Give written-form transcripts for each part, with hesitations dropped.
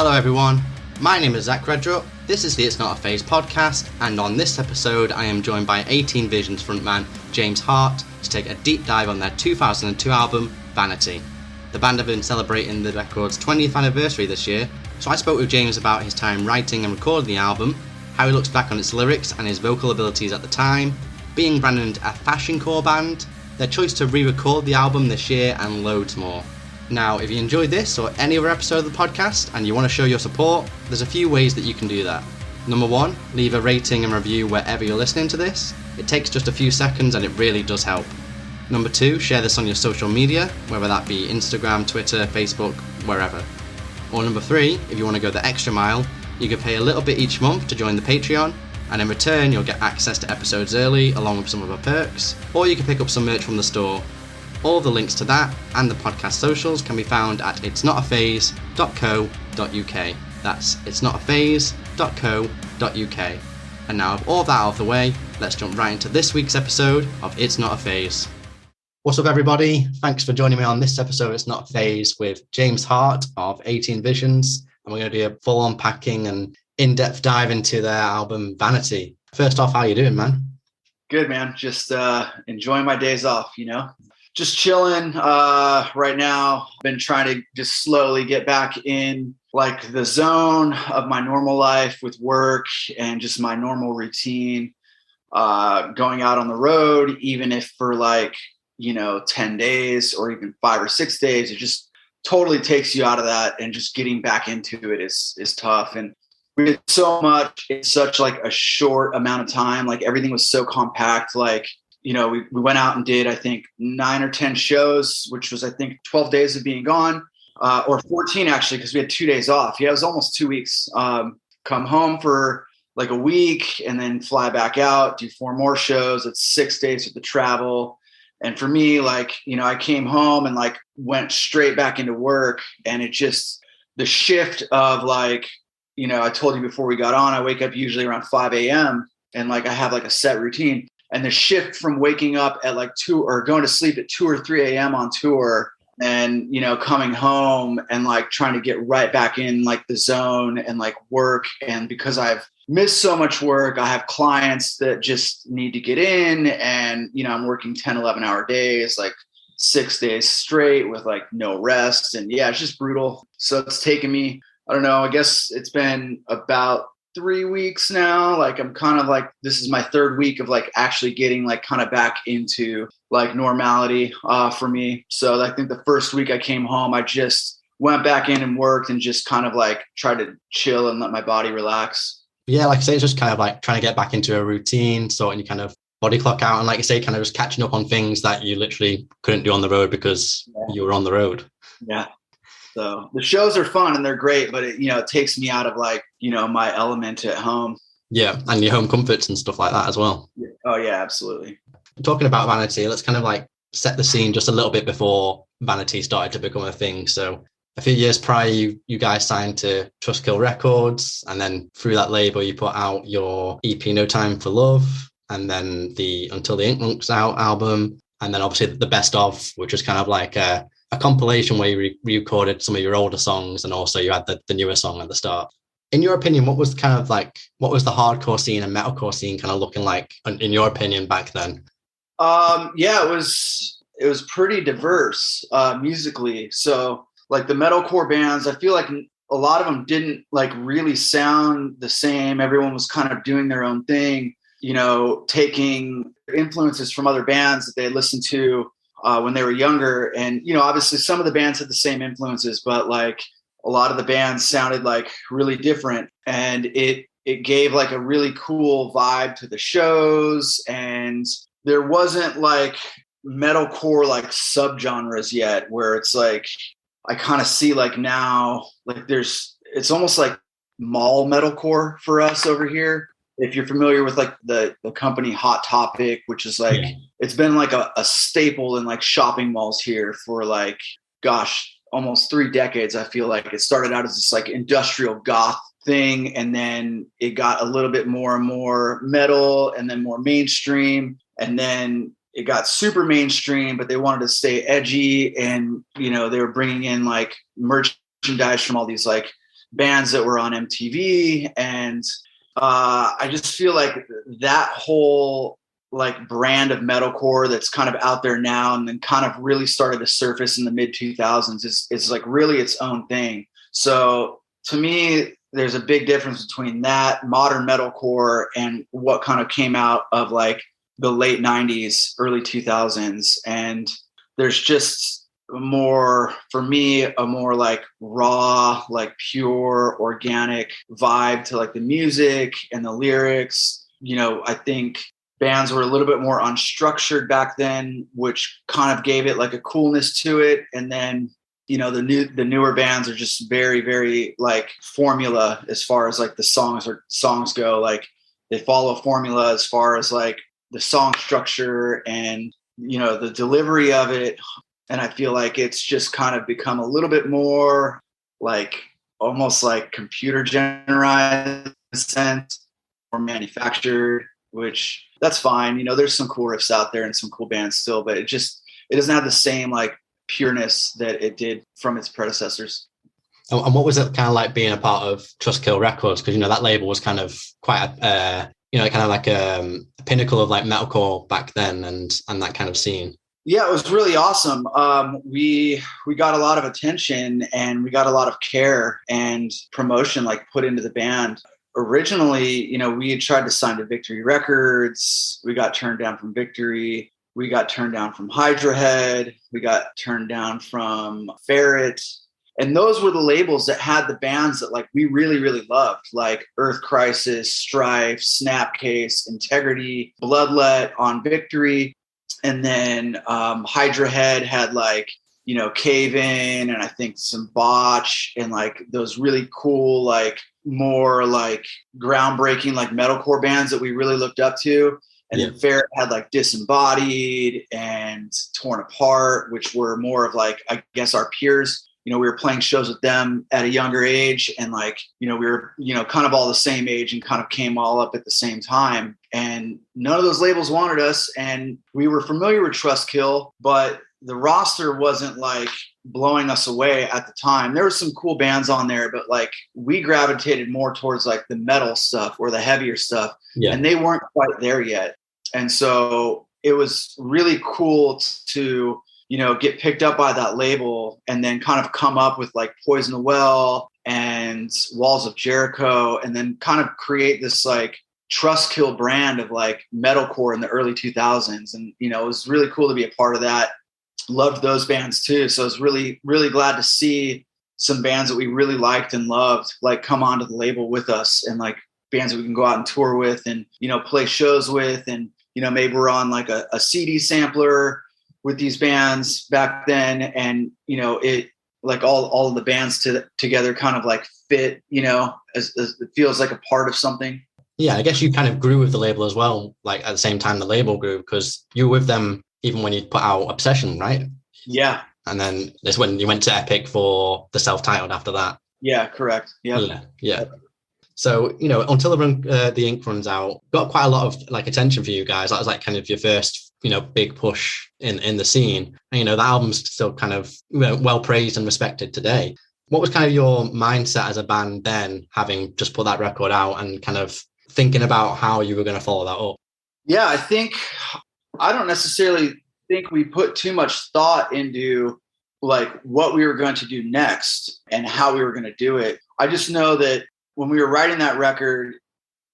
Hello everyone, my name is REDRUP, this is the It's Not a Phase podcast, and on this episode I am joined by 18 Visions frontman James Hart to take a deep dive on their 2002 album, Vanity. The band have been celebrating the record's 20th anniversary this year, so I spoke with James about his time writing and recording the album, how he looks back on its lyrics and his vocal abilities at the time, being branded a fashioncore band, their choice to re-record the album this year, and loads more. Now, if you enjoyed this or any other episode of the podcast and you want to show your support, there's a few ways that you can do that. Number one, leave a rating and review wherever you're listening to this. It takes just a few seconds and it really does help. Number two, share this on your social media, whether that be Instagram, Twitter, Facebook, wherever. Or number three, if you want to go the extra mile, you can pay a little bit each month to join the Patreon, and in return you'll get access to episodes early along with some of our perks, or you can pick up some merch from the store. All the links to that and the podcast socials can be found at itsnotaphase.co.uk. That's itsnotaphase.co.uk. And now with all that out of the way, let's jump right into this week's episode of It's Not a Phase. What's up everybody? Thanks for joining me on this episode of It's Not a Phase with James Hart of 18 Visions. And we're going to do a full unpacking and in-depth dive into their album Vanity. First off, how you doing, man? Good, man. Just enjoying my days off, Just chilling right now. Been trying to just slowly get back in like the zone of my normal life with work and just my normal routine. Going out on the road, even if for 10 days or even 5 or 6 days, it just totally takes you out of that, and just getting back into it is tough. And we did so much in such a short amount of time. Everything was so compact. We went out and did, I think, 9 or 10 shows, which was, I think, 12 days of being gone, or 14 actually, because we had 2 days off. Yeah, it was almost 2 weeks. Come home for a week and then fly back out, do 4 more shows. It's 6 days with the travel. And for me, I came home and went straight back into work, and it just, the shift of I told you before we got on, I wake up usually around 5 a.m. and I have a set routine. And the shift from waking up at 2 or going to sleep at 2 or 3 a.m. on tour and, coming home and trying to get right back in the zone and work. And because I've missed so much work, I have clients that just need to get in, and, I'm working 10, 11 hour days, 6 days straight with no rest. And yeah, it's just brutal. So it's taken me, I don't know, I guess it's been about 3 weeks now. I'm kind of this is my 3rd week of actually getting kind of back into normality for me. So I think the first week I came home, I just went back in and worked and just kind of tried to chill and let my body relax. Yeah, like I say, it's just kind of trying to get back into a routine, sorting your kind of body clock out, and like you say, kind of just catching up on things that you literally couldn't do on the road because you were on the road. Yeah. So the shows are fun and they're great, but it takes me out of my element at home. Yeah, and your home comforts and stuff like that as well. Yeah. Oh yeah, absolutely. Talking about Vanity, let's kind of set the scene just a little bit before Vanity started to become a thing. So a few years prior, you guys signed to Trustkill Records, and then through that label, you put out your EP No Time for Love, and then the Until the Ink Runs Out album, and then obviously the Best Of, which was kind of a compilation where you recorded some of your older songs, and also you had the newer song at the start. In your opinion, what was the hardcore scene and metalcore scene kind of looking like in your opinion back then? Yeah, it was pretty diverse musically. So the metalcore bands, I feel a lot of them didn't really sound the same. Everyone was kind of doing their own thing, taking influences from other bands that they had listened to when they were younger. And, obviously some of the bands had the same influences, but a lot of the bands sounded really different. And it gave a really cool vibe to the shows. And there wasn't metalcore subgenres yet, where it's I kind of see now, it's almost mall metalcore for us over here. If you're familiar with the company Hot Topic, which is it's been a staple in shopping malls here for almost 3 decades. I feel it started out as this industrial goth thing, and then it got a little bit more and more metal, and then more mainstream, and then it got super mainstream, but they wanted to stay edgy, and they were bringing in merchandise from all these bands that were on MTV. And I just feel like that whole like brand of metalcore that's kind of out there now and then kind of really started to surface in the mid 2000s is like really its own thing. So to me, there's a big difference between that modern metalcore and what kind of came out of like the late 90s, early 2000s. And there's just more, for me, a more like raw, like pure, organic vibe to like the music and the lyrics. You know, I think bands were a little bit more unstructured back then, which kind of gave it like a coolness to it. And then, you know, the newer bands are just very, very like formula as far as like the songs go. Like they follow a formula as far as like the song structure and, you know, the delivery of it. And I feel like it's just kind of become a little bit more like almost like computer generalized in a sense or manufactured, which that's fine. You know, there's some cool riffs out there and some cool bands still, but it doesn't have the same like pureness that it did from its predecessors. And what was it kind of like being a part of Trustkill Records? Because, you know, that label was kind of quite a, kind of like a pinnacle of like metalcore back then and that kind of scene. Yeah, it was really awesome. We got a lot of attention and we got a lot of care and promotion like put into the band. Originally, you know, we had tried to sign to Victory Records. We got turned down from Victory. We got turned down from Hydra Head. We got turned down from Ferret. And those were the labels that had the bands that like we really, really loved, like Earth Crisis, Strife, Snapcase, Integrity, Bloodlet on Victory. And then Hydra Head had like, you know, Cave In and I think some Botch and like those really cool, like more like groundbreaking, like metalcore bands that we really looked up to. And then Ferret had like Disembodied and Torn Apart, which were more of like, I guess, our peers. You know, we were playing shows with them at a younger age and like, you know, we were, you know, kind of all the same age and kind of came all up at the same time. And none of those labels wanted us. And we were familiar with Trustkill, but the roster wasn't like blowing us away at the time. There were some cool bands on there, but like we gravitated more towards like the metal stuff or the heavier stuff. Yeah. And they weren't quite there yet. And so it was really cool to, you know, get picked up by that label and then kind of come up with like Poison the Well and Walls of Jericho and then kind of create this like Trustkill brand of like metalcore in the early 2000s. And, you know, it was really cool to be a part of that. Loved those bands too. So I was really, really glad to see some bands that we really liked and loved, like come onto the label with us and like bands that we can go out and tour with and, you know, play shows with. And, you know, maybe we're on like a CD sampler with these bands back then. And, you know, it like all of the bands together kind of like fit, you know, as it feels like a part of something. Yeah, I guess you kind of grew with the label as well, like at the same time the label grew because you were with them even when you put out Obsession, right? Yeah. And then that's when you went to Epic for the self-titled after that. Yeah, correct. Yeah. So, you know, until the ink runs out, got quite a lot of like attention for you guys. That was like kind of your first, you know, big push in the scene. And, you know, the album's still kind of well praised and respected today. What was kind of your mindset as a band then, having just put that record out and kind of thinking about how you were going to follow that up? Yeah, I don't necessarily think we put too much thought into like what we were going to do next and how we were going to do it. I just know that when we were writing that record,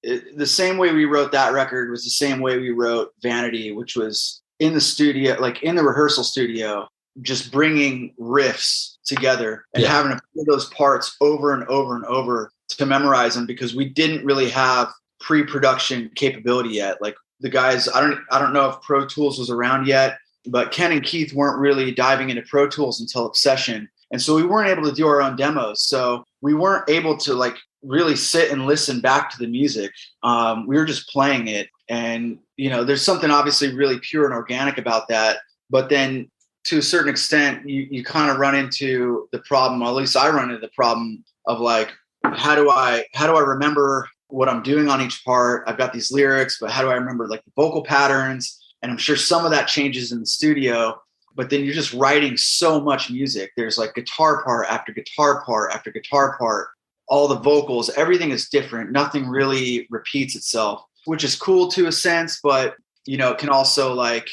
the same way we wrote that record was the same way we wrote Vanity, which was in the studio, like in the rehearsal studio, just bringing riffs together and having to play those parts over and over and over to memorize them because we didn't really have pre-production capability yet. Like the guys, I don't know if Pro Tools was around yet, but Ken and Keith weren't really diving into Pro Tools until Obsession. And so we weren't able to do our own demos. So we weren't able to like really sit and listen back to the music. We were just playing it. And, you know, there's something obviously really pure and organic about that. But then to a certain extent, you kind of run into the problem, or at least I run into the problem of like, how do I remember what I'm doing on each part? I've got these lyrics, but how do I remember like the vocal patterns? And I'm sure some of that changes in the studio, but then you're just writing so much music. There's like guitar part after guitar part after guitar part. all the vocals, everything is different. Nothing really repeats itself, which is cool to a sense, but it can also lack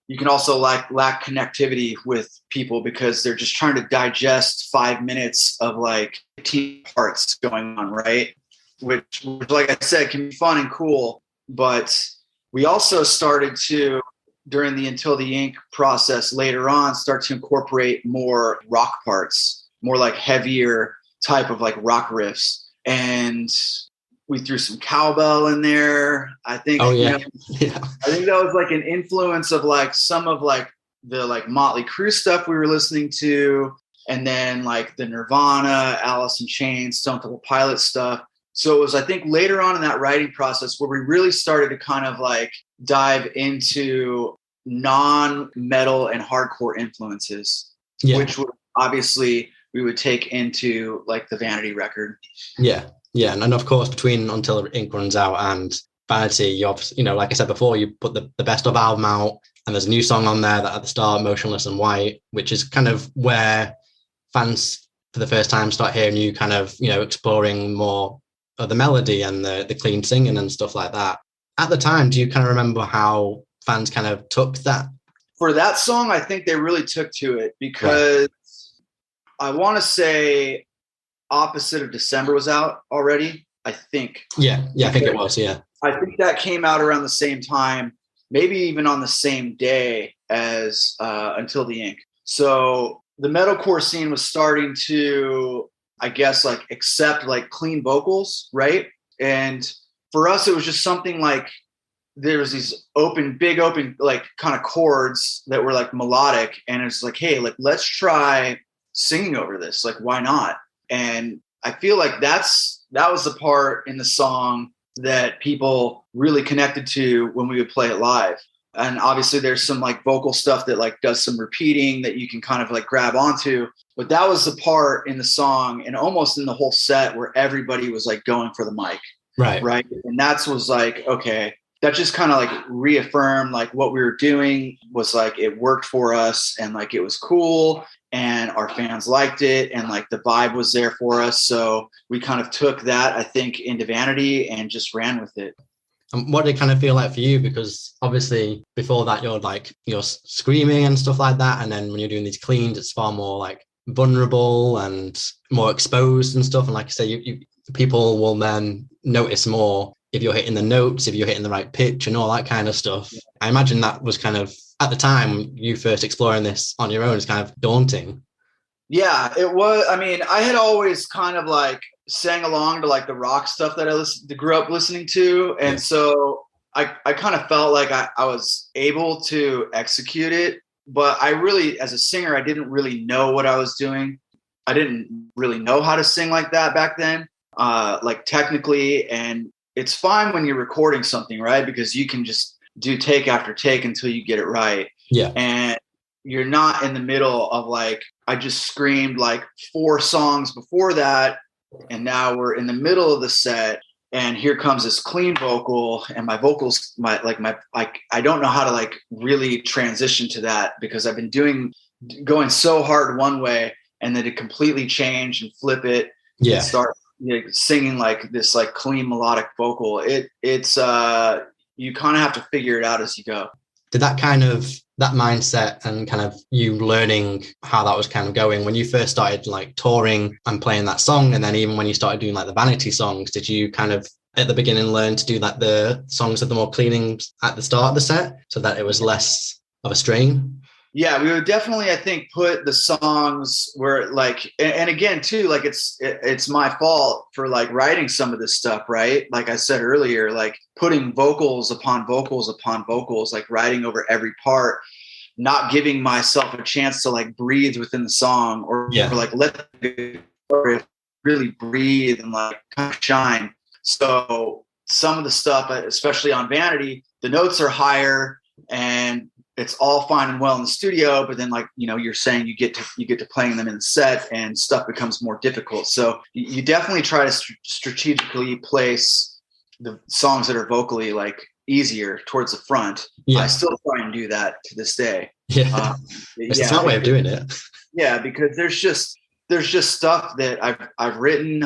connectivity with people because they're just trying to digest 5 minutes of like 18 parts going on, right? Which, like I said, can be fun and cool. But we also started to, during the Until the Ink process later on, start to incorporate more rock parts, more like heavier type of like rock riffs. And we threw some cowbell in there. I think, yeah. I think that was like an influence of like some of like the like Motley Crue stuff we were listening to. And then like the Nirvana, Alice in Chains, Stone Temple Pilots stuff. So it was, I think, later on in that writing process where we really started to kind of like dive into non-metal and hardcore influences, which would obviously we would take into like the Vanity record. Yeah. And of course, between Until the Ink Runs Out and Vanity, you obviously, like I said before, you put the best of album out, and there's a new song on there that at the start, Motionless and White, which is kind of where fans for the first time start hearing you kind of, exploring more of the melody and the clean singing and stuff like that. At the time, do you kind of remember how fans kind of took that? For that song, I think they really took to it because I want to say Opposite of December was out already, I think. Yeah, I think it was, yeah. I think that came out around the same time, maybe even on the same day as Until the Ink. So the metalcore scene was starting to, I guess, like accept like clean vocals, right? And for us, it was just something like there was these big open, like kind of chords that were like melodic. And it's like, hey, like, let's try singing over this. Like, why not? And I feel like that was the part in the song that people really connected to when we would play it live. And obviously there's some like vocal stuff that like does some repeating that you can kind of like grab onto. But that was the part in the song and almost in the whole set where everybody was like going for the mic. Right. And that was like, okay, that just kind of like reaffirmed like what we were doing was like, it worked for us and like it was cool and our fans liked it and like the vibe was there for us. So we kind of took that, I think, into Vanity and just ran with it. And what did it kind of feel like for you? Because obviously before that you're screaming and stuff like that. And then when you're doing these cleans, it's far more like vulnerable and more exposed and stuff. And like I say, people will then notice more if you're hitting the notes, if you're hitting the right pitch and all that kind of stuff. I imagine that was kind of, at the time you first exploring this on your own, is kind of daunting. Yeah, it was. I mean, I had always kind of like sang along to like the rock stuff that I grew up listening to. And so I kind of felt like I was able to execute it. But I really, as a singer, I didn't really know what I was doing. I didn't really know how to sing like that back then, like technically. And it's fine when you're recording something, right? Because you can just do take after take until you get it right. Yeah. And you're not in the middle of like, I just screamed like 4 songs before that. And now we're in the middle of the set and here comes this clean vocal and my vocals, I don't know how to like really transition to that because I've been going so hard one way and then to completely change and flip it and start singing like this like clean melodic vocal. It's you kind of have to figure it out as you go. Did that mindset and kind of you learning how that was kind of going when you first started like touring and playing that song, and then even when you started doing like the Vanity songs, did you kind of at the beginning learn to do like the songs with the more cleaning at the start of the set so that it was less of a strain? Yeah, we would definitely, I think, put the songs where like, and again too, like it's my fault for like writing some of this stuff, right? Like I said earlier, like putting vocals upon vocals upon vocals, like writing over every part, not giving myself a chance to like breathe within the song or like let it really breathe and like kind of shine. So some of the stuff, especially on Vanity, the notes are higher and it's all fine and well in the studio, but then like, you're saying you get to playing them in the set and stuff becomes more difficult. So you definitely try to strategically place the songs that are vocally like easier towards the front. Yeah. I still try and do that to this day. Yeah. It's a smart way of doing it. Yeah. Because there's just, there's just stuff that I've written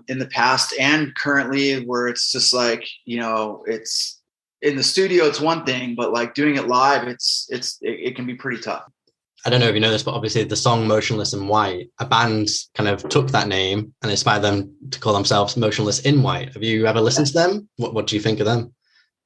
in the past and currently where it's just like, it's in the studio, it's one thing, but like doing it live, it can be pretty tough. I don't know if you know this, but obviously the song Motionless in White, a band kind of took that name and inspired them to call themselves Motionless in White. Have you ever listened to them? What do you think of them?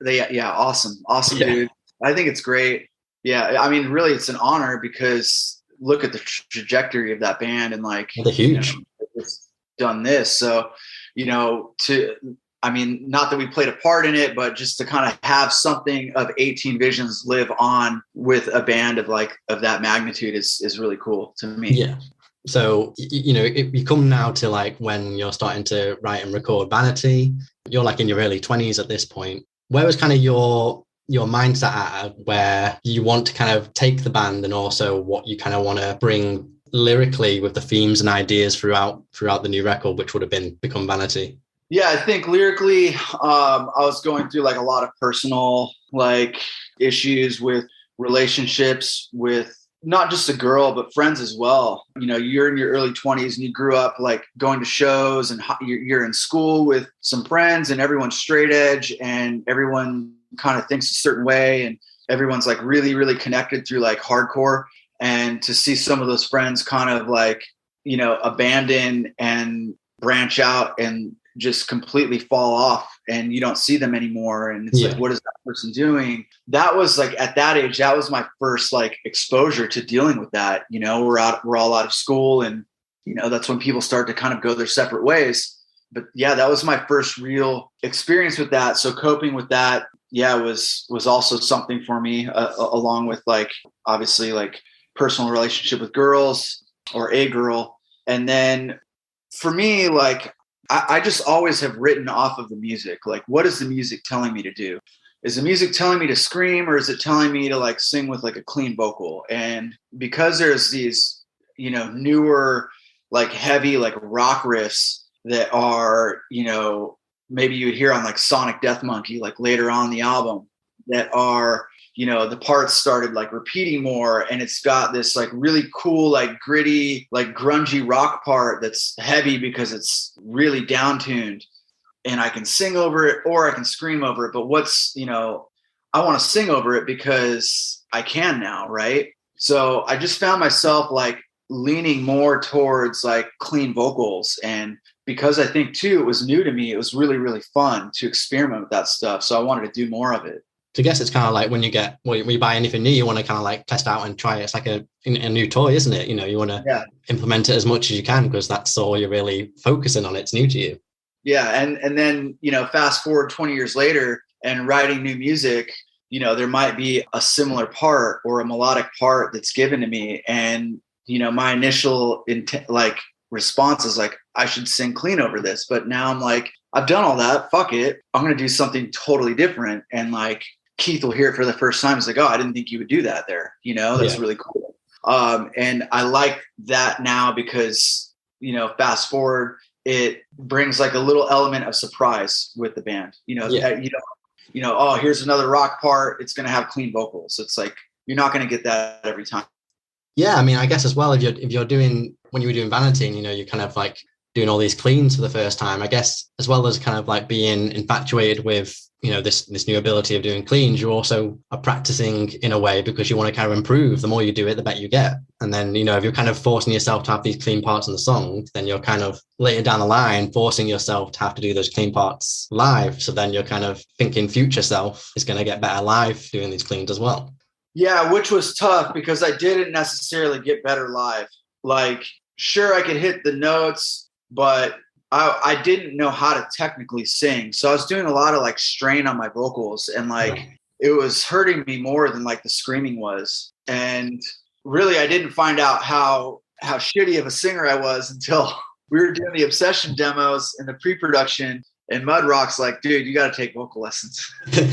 Awesome, dude. I think it's great. Yeah, I mean, really, it's an honor because look at the trajectory of that band and like they're huge. It's done this, so not that we played a part in it, but just to kind of have something of 18 Visions live on with a band of that magnitude is really cool to me. Yeah. So, you come now to like when you're starting to write and record Vanity, you're like in your early 20s at this point. Where was kind of your mindset at where you want to kind of take the band and also what you kind of want to bring lyrically with the themes and ideas throughout the new record, which would have become Vanity? Yeah, I think lyrically, I was going through like a lot of personal like issues with relationships with not just a girl, but friends as well. You're in your early 20s and you grew up like going to shows and you're in school with some friends and everyone's straight edge and everyone kind of thinks a certain way and everyone's like really, really connected through like hardcore. And to see some of those friends kind of like, abandon and branch out and just completely fall off and you don't see them anymore. And it's like, what is that person doing? That was like, at that age, that was my first like exposure to dealing with that. We're all out of school and, that's when people start to kind of go their separate ways. But yeah, that was my first real experience with that. So coping with that, was also something for me, along with like, obviously like personal relationship with girls or a girl. And then for me, like, I just always have written off of the music. Like, what is the music telling me to do? Is the music telling me to scream or is it telling me to like sing with like a clean vocal? And because there's these, newer, like heavy, like rock riffs that are, maybe you would hear on like Sonic Death Monkey, like later on the album that are, the parts started like repeating more and it's got this like really cool, like gritty, like grungy rock part that's heavy because it's really down-tuned and I can sing over it or I can scream over it. But I want to sing over it because I can now. Right. So I just found myself like leaning more towards like clean vocals. And because I think too, it was new to me, it was really, really fun to experiment with that stuff. So I wanted to do more of it. So I guess it's kind of like when you buy anything new, you want to kind of like test out and try it. It's like a new toy, isn't it? You want to implement it as much as you can because that's all you're really focusing on. It's new to you. Yeah. And then, fast forward 20 years later and writing new music, there might be a similar part or a melodic part that's given to me. And, my initial response is like, I should sing clean over this. But now I'm like, I've done all that. Fuck it. I'm going to do something totally different. And like, Keith will hear it for the first time. It's like, oh, I didn't think you would do that there. That's really cool. And I like that now because, fast forward, it brings like a little element of surprise with the band. Oh, here's another rock part. It's going to have clean vocals. It's like, you're not going to get that every time. Yeah. I mean, I guess as well, if you're doing, when you were doing Vanity and, you're kind of like doing all these cleans for the first time, I guess, as well as kind of like being infatuated with, this new ability of doing cleans, you also are practicing in a way because you want to kind of improve. The more you do it, the better you get. And then, if you're kind of forcing yourself to have these clean parts in the song, then you're kind of later down the line forcing yourself to have to do those clean parts live. So then you're kind of thinking future self is going to get better live doing these cleans as well. Yeah, which was tough because I didn't necessarily get better live. Like, sure, I could hit the notes, but I didn't know how to technically sing. So I was doing a lot of like strain on my vocals and like it was hurting me more than like the screaming was. And really, I didn't find out how shitty of a singer I was until we were doing the Obsession demos and the pre-production. And Mud Rock's like, dude, you got to take vocal lessons. So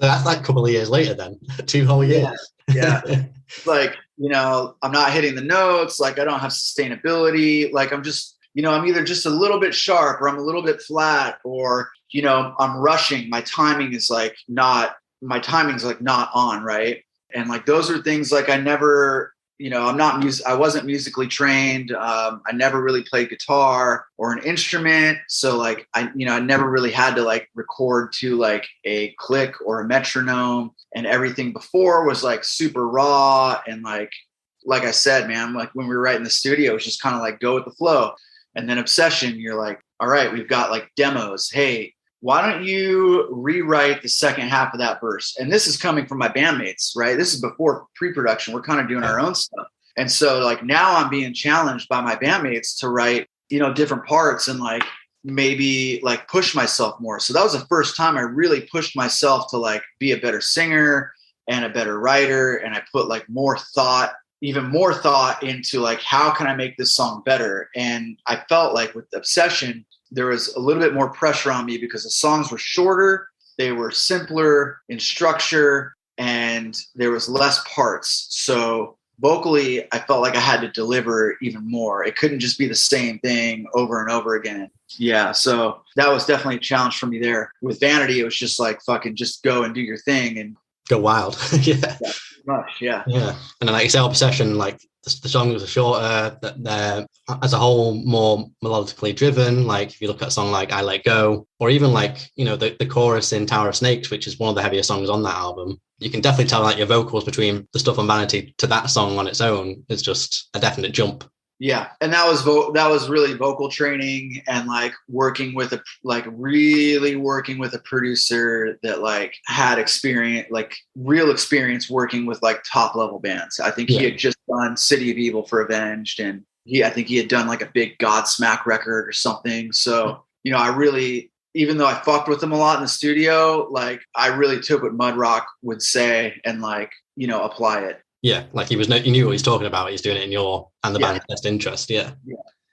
that's like a couple of years later then, 2 whole years. Yeah. Like, I'm not hitting the notes. Like I don't have sustainability. Like I'm just, I'm either just a little bit sharp or I'm a little bit flat or, I'm rushing. My timing's like not on. Right. And like, those are things like I never I wasn't musically trained. I never really played guitar or an instrument. So like, I never really had to like record to like a click or a metronome, and everything before was like super raw. And like I said, man, like when we were writing the studio, it was just kind of like go with the flow. And then Obsession, you're like, all right, we've got like demos. Hey, why don't you rewrite the second half of that verse? And this is coming from my bandmates, right? This is before pre-production. We're kind of doing our own stuff. And so like now I'm being challenged by my bandmates to write, different parts and like maybe like push myself more. So that was the first time I really pushed myself to like be a better singer and a better writer. And I put like even more thought into like, how can I make this song better? And I felt like with Obsession, there was a little bit more pressure on me because the songs were shorter, they were simpler in structure, and there was less parts. So vocally, I felt like I had to deliver even more. It couldn't just be the same thing over and over again. Yeah, so that was definitely a challenge for me there. With Vanity, it was just like fucking just go and do your thing and go wild. Yeah. Yeah. And then like you say, Obsession, like the songs are shorter, they're as a whole more melodically driven. Like if you look at a song like I Let Go, or even like, the chorus in Tower of Snakes, which is one of the heavier songs on that album, you can definitely tell like your vocals between the stuff on Vanity to that song on its own is just a definite jump. Yeah. And that was really vocal training and like really working with a producer that like had experience, like real experience working with like top level bands. I think he had just done City of Evil for Avenged, and I think he had done like a big Godsmack record or something. So, I really, even though I fucked with him a lot in the studio, like I really took what Mudrock would say and like, apply it. Yeah, like he knew what he's talking about. He's doing it in your and the band's best interest. Yeah.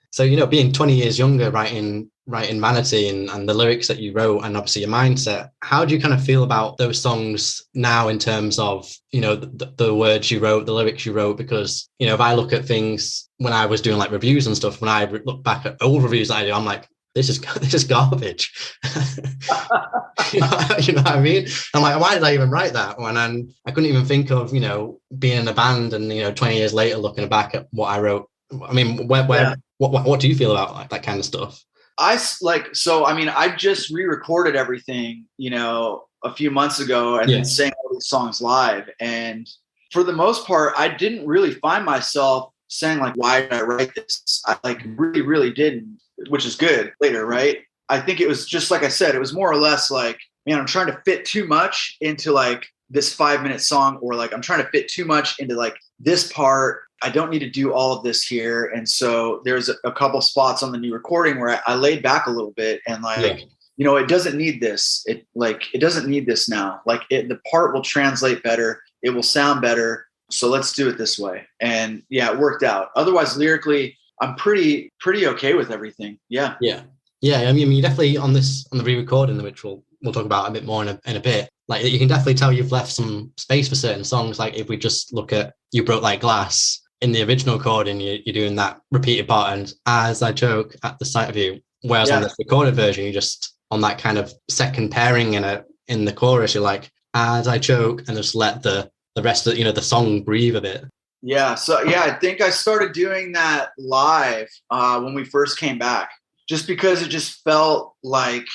So, being 20 years younger, writing Vanity and the lyrics that you wrote and obviously your mindset, how do you kind of feel about those songs now in terms of, the words you wrote, the lyrics you wrote? Because, if I look at things when I was doing like reviews and stuff, when I look back at old reviews that I do, I'm like, this is garbage. you know what I mean? I'm like, why did I even write that? When I couldn't even think of, being in a band and, 20 years later, looking back at what I wrote. I mean, what do you feel about like that kind of stuff? I just re-recorded everything, a few months ago and then sang all these songs live. And for the most part, I didn't really find myself saying like, why did I write this? I like really, really didn't, which is good later, right? I think it was just like I said, it was more or less like, man, I'm trying to fit too much into like this 5-minute song, or like I'm trying to fit too much into like this part. I don't need to do all of this here. And so there's a couple spots on the new recording where I laid back a little bit and like, it doesn't need this. It doesn't need this now. Like the part will translate better. It will sound better. So let's do it this way. And it worked out. Otherwise, lyrically, I'm pretty okay with everything. Yeah. I mean, you definitely on the re-recording, which we'll talk about a bit more in a bit. Like you can definitely tell you've left some space for certain songs. Like if we just look at You Broke Like Glass in the original recording, you're doing that repeated part and as I choke at the sight of you. Whereas on this recorded version, you just on that kind of second pairing in the chorus, you're like as I choke and just let the rest of the song breathe a bit. Yeah. So I think I started doing that live when we first came back, just because it just felt like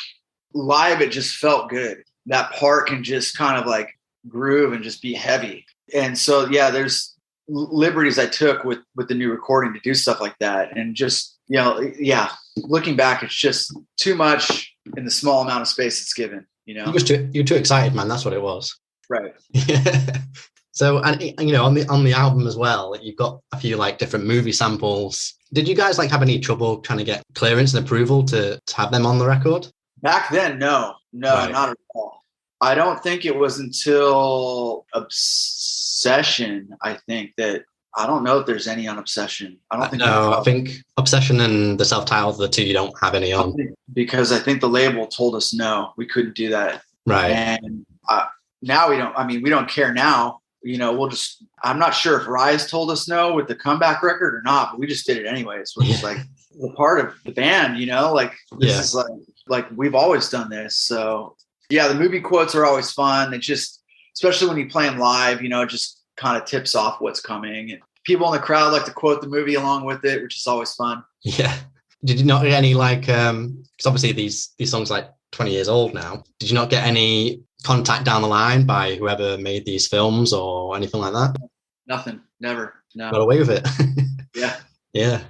live. It just felt good. That part can just kind of like groove and just be heavy. And so, there's liberties I took with the new recording to do stuff like that. And just, looking back, it's just too much in the small amount of space it's given, You're too excited, man. That's what it was. Right. So, and on the album as well, you've got a few like different movie samples. Did you guys like have any trouble trying to get clearance and approval to have them on the record? Back then, no, right. Not at all. I don't think it was until Obsession, I don't know if there's any on Obsession. I think Obsession and the self-titled, the two you don't have any on. Because I think the label told us no, we couldn't do that. Right. And now we don't care now. I'm not sure if Rise told us no with the comeback record or not, but we just did it anyways. We're just like the part of the band, this is like we've always done this. So the movie quotes are always fun. It just, especially when you play them live, it just kind of tips off what's coming. And people in the crowd like to quote the movie along with it, which is always fun. Yeah. Did you not get any like, because obviously these songs are like 20 years old now. Did you not get any contact down the line by whoever made these films or anything like that? Nothing. Never. No. Got away with it. Yeah. Yeah.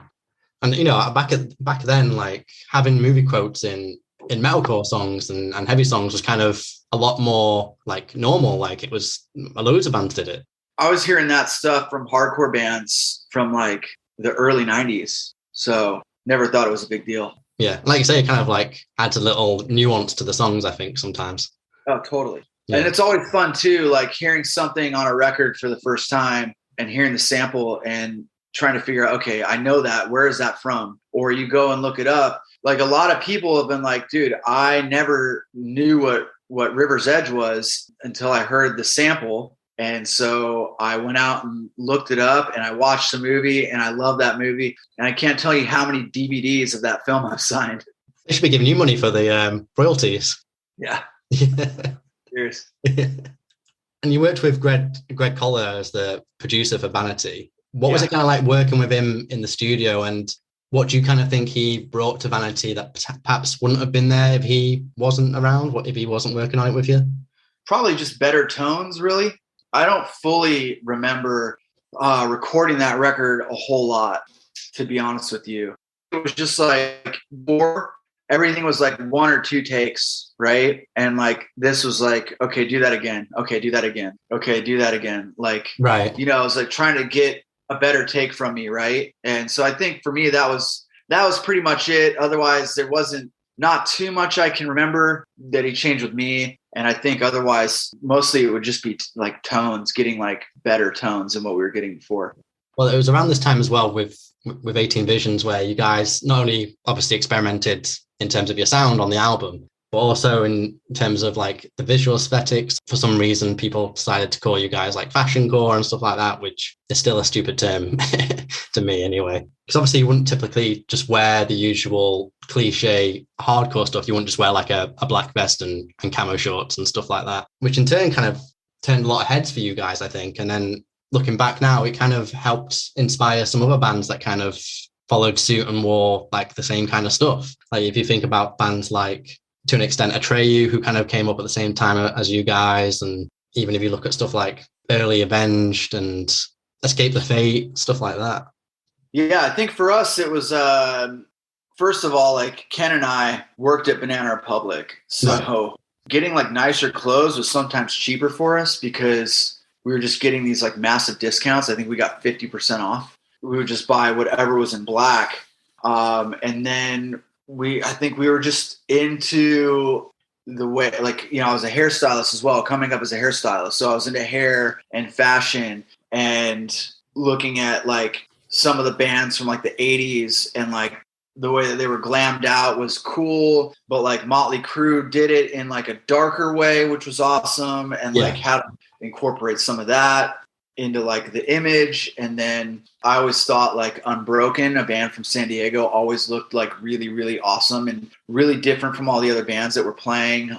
And, you know, back then, like having movie quotes in metalcore songs and heavy songs was kind of a lot more like normal. Like it was, loads of bands did it. I was hearing that stuff from hardcore bands from like the early 90s. So never thought it was a big deal. Yeah. Like you say, it kind of like adds a little nuance to the songs, I think, sometimes. Oh, totally. Yeah. And it's always fun too, like hearing something on a record for the first time and hearing the sample and trying to figure out, okay, I know that. Where is that from? Or you go and look it up. Like a lot of people have been like, dude, I never knew what River's Edge was until I heard the sample. And so I went out and looked it up and I watched the movie and I love that movie. And I can't tell you how many DVDs of that film I've signed. They should be giving you money for the royalties. Yeah. Cheers. And you worked with Greg Collar as the producer for Vanity. What was it kind of like working with him in the studio, and what do you kind of think he brought to Vanity that perhaps wouldn't have been there if he wasn't around? What if he wasn't working on it with you? Probably just better tones, really. I don't fully remember recording that record a whole lot, to be honest with you. It was just like everything was like 1 or 2 takes, right? And like this was like, okay, do that again. Okay, do that again. Okay, do that again. Like, right. You know, I was like trying to get a better take from me, right? And so I think for me that was pretty much it. Otherwise, there wasn't not too much I can remember that he changed with me. And I think otherwise, mostly it would just be like tones, getting like better tones than what we were getting before. Well, it was around this time as well with 18 Visions, where you guys not only obviously experimented in terms of your sound on the album, but also in terms of like the visual aesthetics. For some reason, people decided to call you guys like fashion core and stuff like that, which is still a stupid term to me anyway. Because obviously you wouldn't typically just wear the usual cliche hardcore stuff. You wouldn't just wear like a black vest and camo shorts and stuff like that, which in turn kind of turned a lot of heads for you guys, I think. And then looking back now, it kind of helped inspire some other bands that kind of followed suit and wore like the same kind of stuff. Like if you think about bands like, to an extent, Atreyu, who kind of came up at the same time as you guys. And even if you look at stuff like Early Avenged and Escape the Fate, stuff like that. Yeah, I think for us, it was, first of all, like Ken and I worked at Banana Republic. So getting like nicer clothes was sometimes cheaper for us because we were just getting these like massive discounts. I think we got 50% off. We would just buy whatever was in black. And then I think we were just into the way, like, you know, I was a hairstylist as well, coming up as a hairstylist. So I was into hair and fashion and looking at like some of the bands from like the 80s and like the way that they were glammed out was cool. But like Motley Crue did it in like a darker way, which was awesome. And like how to incorporate some of that into like the image. And then I always thought like Unbroken, a band from San Diego, always looked like really, really awesome and really different from all the other bands that were playing.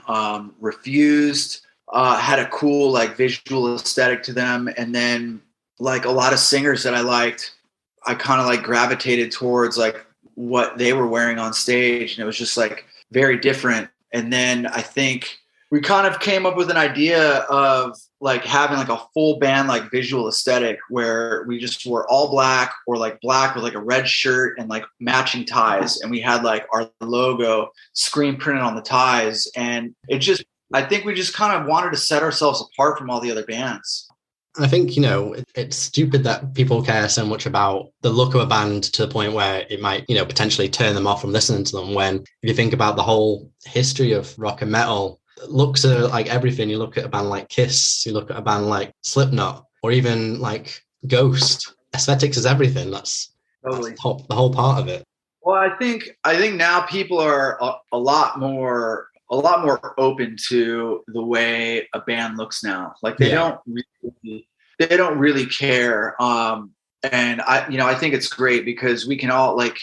Refused had a cool like visual aesthetic to them. And then like a lot of singers that I liked, I kind of like gravitated towards like what they were wearing on stage. And it was just like very different. And then I think we kind of came up with an idea of like having like a full band, like visual aesthetic where we just wore all black or like black with like a red shirt and like matching ties. And we had like our logo screen printed on the ties. And it just, I think we just kind of wanted to set ourselves apart from all the other bands. I think, you know, it's stupid that people care so much about the look of a band to the point where it might, you know, potentially turn them off from listening to them. When if you think about the whole history of rock and metal, looks are like everything. You look at a band like Kiss, you look at a band like Slipknot, or even like Ghost. Aesthetics is everything. That's Totally the whole part of it. Well, I think now people are a lot more open to the way a band looks now. Like they don't really care. And I think it's great because we can all like,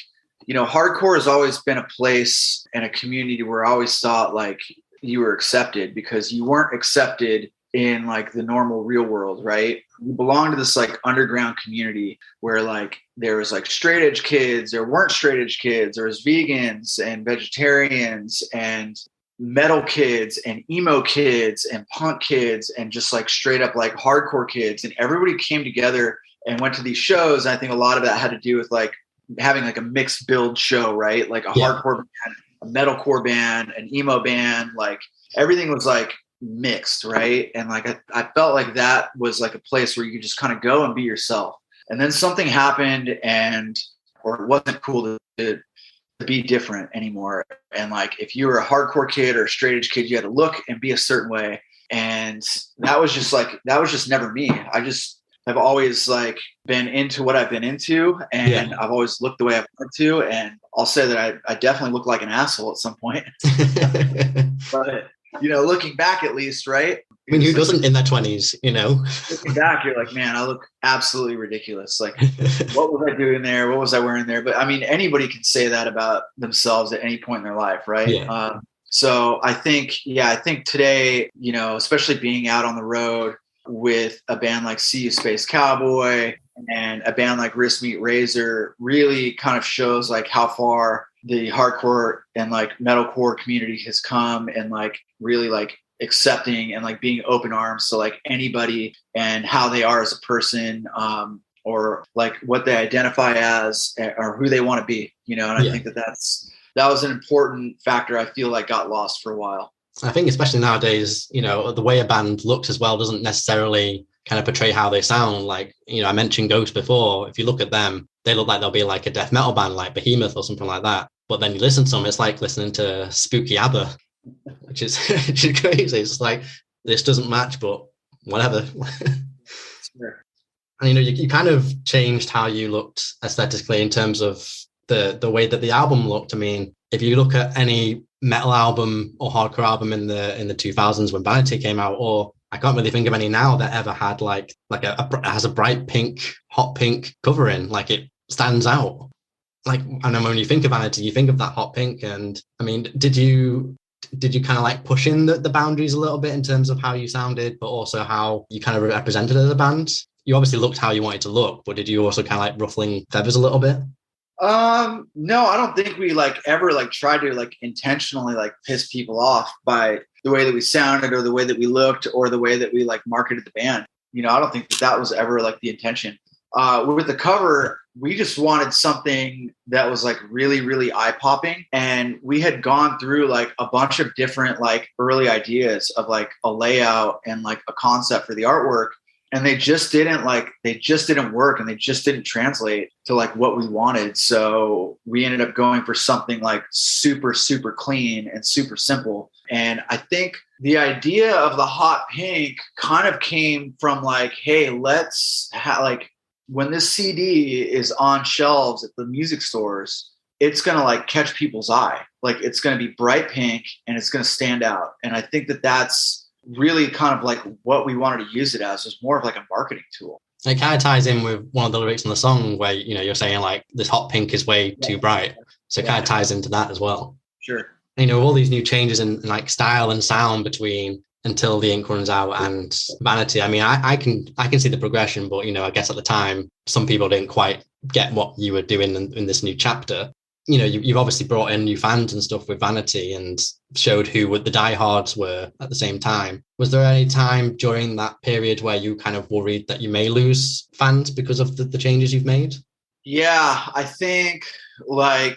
you know, hardcore has always been a place and a community where I always thought like you were accepted, because you weren't accepted in like the normal real world, right? You belong to this like underground community where like there was like straight edge kids, there weren't straight edge kids, there was vegans and vegetarians and metal kids and emo kids and punk kids and just like straight up like hardcore kids, and everybody came together and went to these shows. And I think a lot of that had to do with like having like a mixed build show, right? Like a hardcore band, a metalcore band, an emo band, like everything was like mixed, right? And like I felt like that was like a place where you could just kind of go and be yourself. And then something happened, or it wasn't cool to be different anymore. And like if you were a hardcore kid or a straight edge kid, you had to look and be a certain way. And that was just never me. I've always like been into what I've been into, and I've always looked the way I've wanted to. And I'll say that I definitely look like an asshole at some point. But you know, looking back at least, right? I mean, who doesn't in their 20s, you know? Looking back, you're like, man, I look absolutely ridiculous. Like, what was I doing there? What was I wearing there? But I mean, anybody can say that about themselves at any point in their life, right? Yeah. So I think today, you know, especially being out on the road with a band like See You Space Cowboy and a band like Wrist Meet Razor really kind of shows like how far the hardcore and like metalcore community has come, and like really like accepting and like being open arms to like anybody and how they are as a person, or like what they identify as or who they want to be, you know. And I think that was an important factor I feel like got lost for a while. I think especially nowadays, you know, the way a band looks as well doesn't necessarily kind of portray how they sound. Like, you know, I mentioned Ghost before. If you look at them, they look like they'll be like a death metal band like Behemoth or something like that. But then you listen to them, it's like listening to Spooky ABBA, which is crazy. It's like, this doesn't match, but whatever. Sure. And, you know, you kind of changed how you looked aesthetically in terms of the way that the album looked. I mean, if you look at any metal album or hardcore album in the 2000s when Vanity came out, or I can't really think of any now that ever had like has a bright pink, hot pink covering, like it stands out. Like, I know when you think of Vanity, you think of that hot pink. And I mean, did you kind of like push in the boundaries a little bit in terms of how you sounded, but also how you kind of represented as a band? You obviously looked how you wanted to look, but did you also kind of like ruffling feathers a little bit? No, I don't think we like ever like tried to like intentionally like piss people off by the way that we sounded or the way that we looked or the way that we like marketed the band. You know, I don't think that was ever like the intention. With the cover, we just wanted something that was like really, really eye-popping. And we had gone through like a bunch of different like early ideas of like a layout and like a concept for the artwork. And they just didn't work, and they just didn't translate to like what we wanted. So we ended up going for something like super, super clean and super simple. And I think the idea of the hot pink kind of came from like, hey, let's like, when this CD is on shelves at the music stores, it's going to like catch people's eye. Like it's going to be bright pink and it's going to stand out. And I think that that's really kind of like what we wanted to use it as, was more of like a marketing tool. It kind of ties in with one of the lyrics in the song where, you know, you're saying like this hot pink is way too bright. So it kind of ties into that as well. Sure. You know, all these new changes in like style and sound between Until the Ink Runs Out and Vanity. I mean, I can see the progression, but, you know, I guess at the time, some people didn't quite get what you were doing in this new chapter. You know, you've obviously brought in new fans and stuff with Vanity and showed who the diehards were at the same time. Was there any time during that period where you kind of worried that you may lose fans because of the changes you've made? Yeah, I think like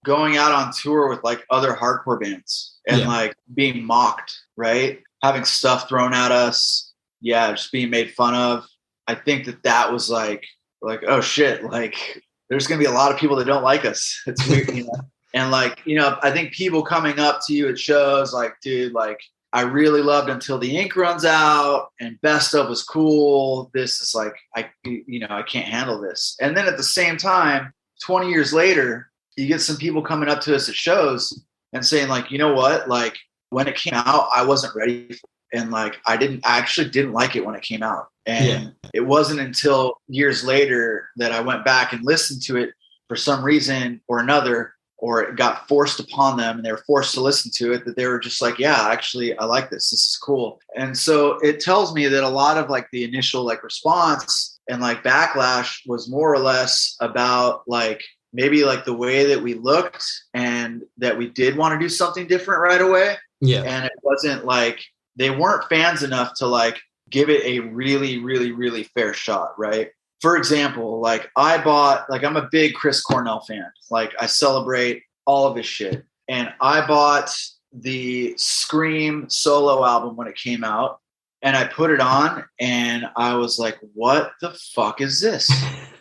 going out on tour with like other hardcore bands and like being mocked, right? Having stuff thrown at us. Yeah, just being made fun of. I think that was like, oh shit, like there's going to be a lot of people that don't like us. It's weird, you know? And like, you know, I think people coming up to you at shows like, dude, like I really loved Until the Ink Runs Out and Best Of was cool. This is like, I can't handle this. And then at the same time, 20 years later, you get some people coming up to us at shows and saying like, you know what, like when it came out, I wasn't ready for it. And like, I actually didn't like it when it came out. And it wasn't until years later that I went back and listened to it for some reason or another, or it got forced upon them and they were forced to listen to it, that they were just like, yeah, actually, I like this. This is cool. And so it tells me that a lot of like the initial like response and like backlash was more or less about like maybe like the way that we looked and that we did want to do something different right away. Yeah. And it wasn't like they weren't fans enough to like give it a really, really, really fair shot. Right. For example, like I'm a big Chris Cornell fan. Like I celebrate all of his shit. And I bought the Scream solo album when it came out and I put it on and I was like, what the fuck is this?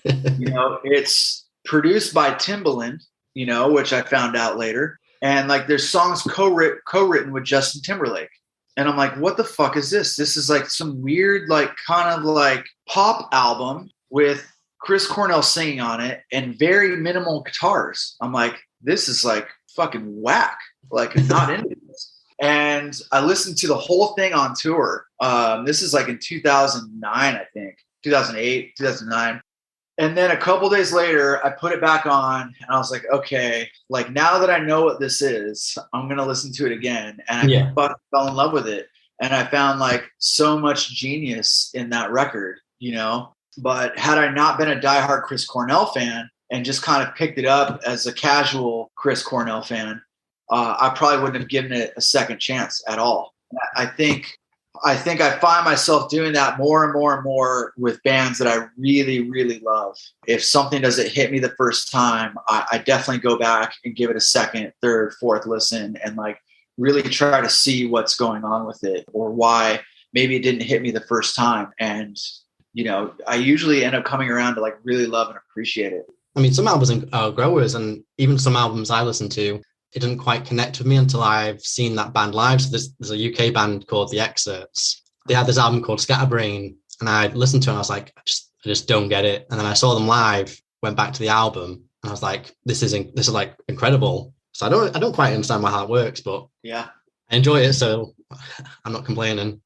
It's produced by Timbaland, which I found out later. And like there's songs co-written with Justin Timberlake. And I'm like, what the fuck is this? This is like some weird, like kind of like pop album with Chris Cornell singing on it and very minimal guitars. I'm like, this is like fucking whack. Like I'm not into this. And I listened to the whole thing on tour. This is like in 2009, I think, 2008, 2009. And then a couple days later, I put it back on and I was like, okay, like now that I know what this is, I'm going to listen to it again. And I fucking fell in love with it. And I found like so much genius in that record, But had I not been a diehard Chris Cornell fan and just kind of picked it up as a casual Chris Cornell fan, I probably wouldn't have given it a second chance at all. I think I find myself doing that more and more and more with bands that I really, really love. If something doesn't hit me the first time, I definitely go back and give it a second, third, fourth listen and like really try to see what's going on with it or why maybe it didn't hit me the first time. And I usually end up coming around to like really love and appreciate it. I mean, some albums are growers, and even some albums I listen to, it didn't quite connect with me until I've seen that band live. So there's a UK band called The Excerpts. They had this album called Scatterbrain, and I listened to it and I was like, I just don't get it. And then I saw them live, went back to the album, and I was like, this is like incredible. So I don't quite understand how it works, but yeah, I enjoy it, so I'm not complaining.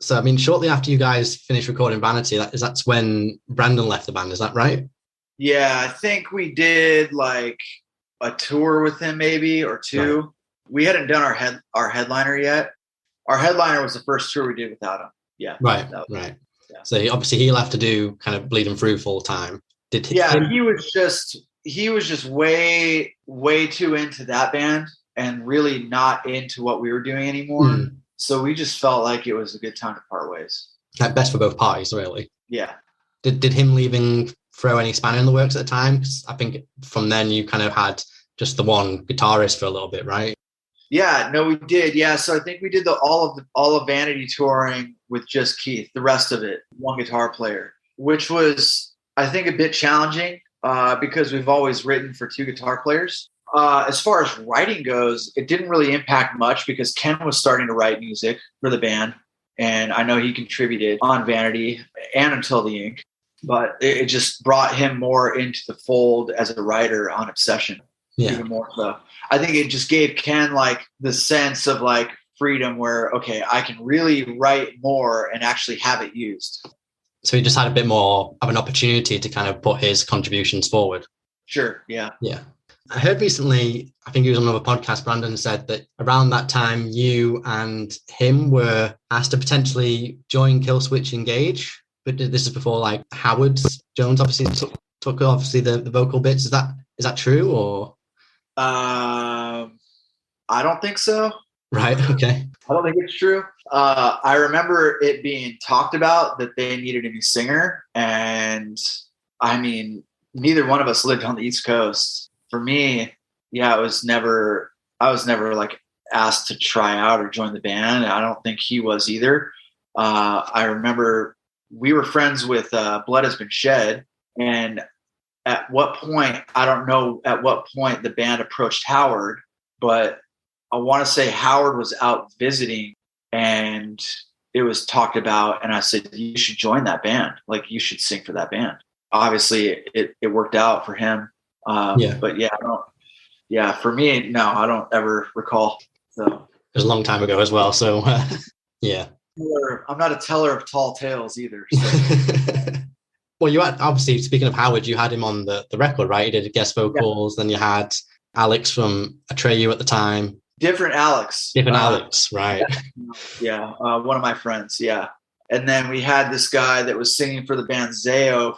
So, I mean, shortly after you guys finished recording Vanity, that's when Brandon left the band, is that right? Yeah, I think we did like a tour with him maybe or two. Right. We hadn't done our headliner yet. Our headliner was the first tour we did without him. Yeah. Right. Yeah. So he left to do kind of Bleeding Through full time. He was just way, way too into that band and really not into what we were doing anymore. So we just felt like it was a good time to part ways. Like best for both parties, really. Yeah. Did him leaving throw any spanner in the works at the time? Because I think from then you kind of had just the one guitarist for a little bit, right? Yeah, no, we did. Yeah, so I think we did all of Vanity touring with just Keith. The rest of it, one guitar player, which was I think a bit challenging because we've always written for two guitar players. As far as writing goes, it didn't really impact much because Ken was starting to write music for the band, and I know he contributed on Vanity and Until the Ink. But it just brought him more into the fold as a writer on Obsession. Yeah. Even more so. I think it just gave Ken like the sense of like freedom where, okay, I can really write more and actually have it used. So he just had a bit more of an opportunity to kind of put his contributions forward. Sure. Yeah. Yeah. I heard recently, I think it was on another podcast, Brandon said that around that time you and him were asked to potentially join Killswitch Engage. But this is before like Howard Jones obviously took obviously the vocal bits. Is that true or? I don't think so. Right. Okay. I don't think it's true. I remember it being talked about that they needed a new singer, and I mean, neither one of us lived on the East Coast. For me, yeah, I was never like asked to try out or join the band. I don't think he was either. I remember we were friends with Blood Has Been Shed. And at what point, I don't know at what point the band approached Howard, but I want to say Howard was out visiting and it was talked about. And I said, you should join that band. Like you should sing for that band. Obviously it worked out for him. But yeah, for me, no, I don't ever recall. So it was a long time ago as well. So yeah. I'm not a teller of tall tales either. So. Well, you had, obviously, speaking of Howard, you had him on the record, right? He did guest vocals. Yeah. Then you had Alex from Atreyu at the time. Different Alex. Different Alex, right. Yeah, one of my friends, yeah. And then we had this guy that was singing for the band Zayo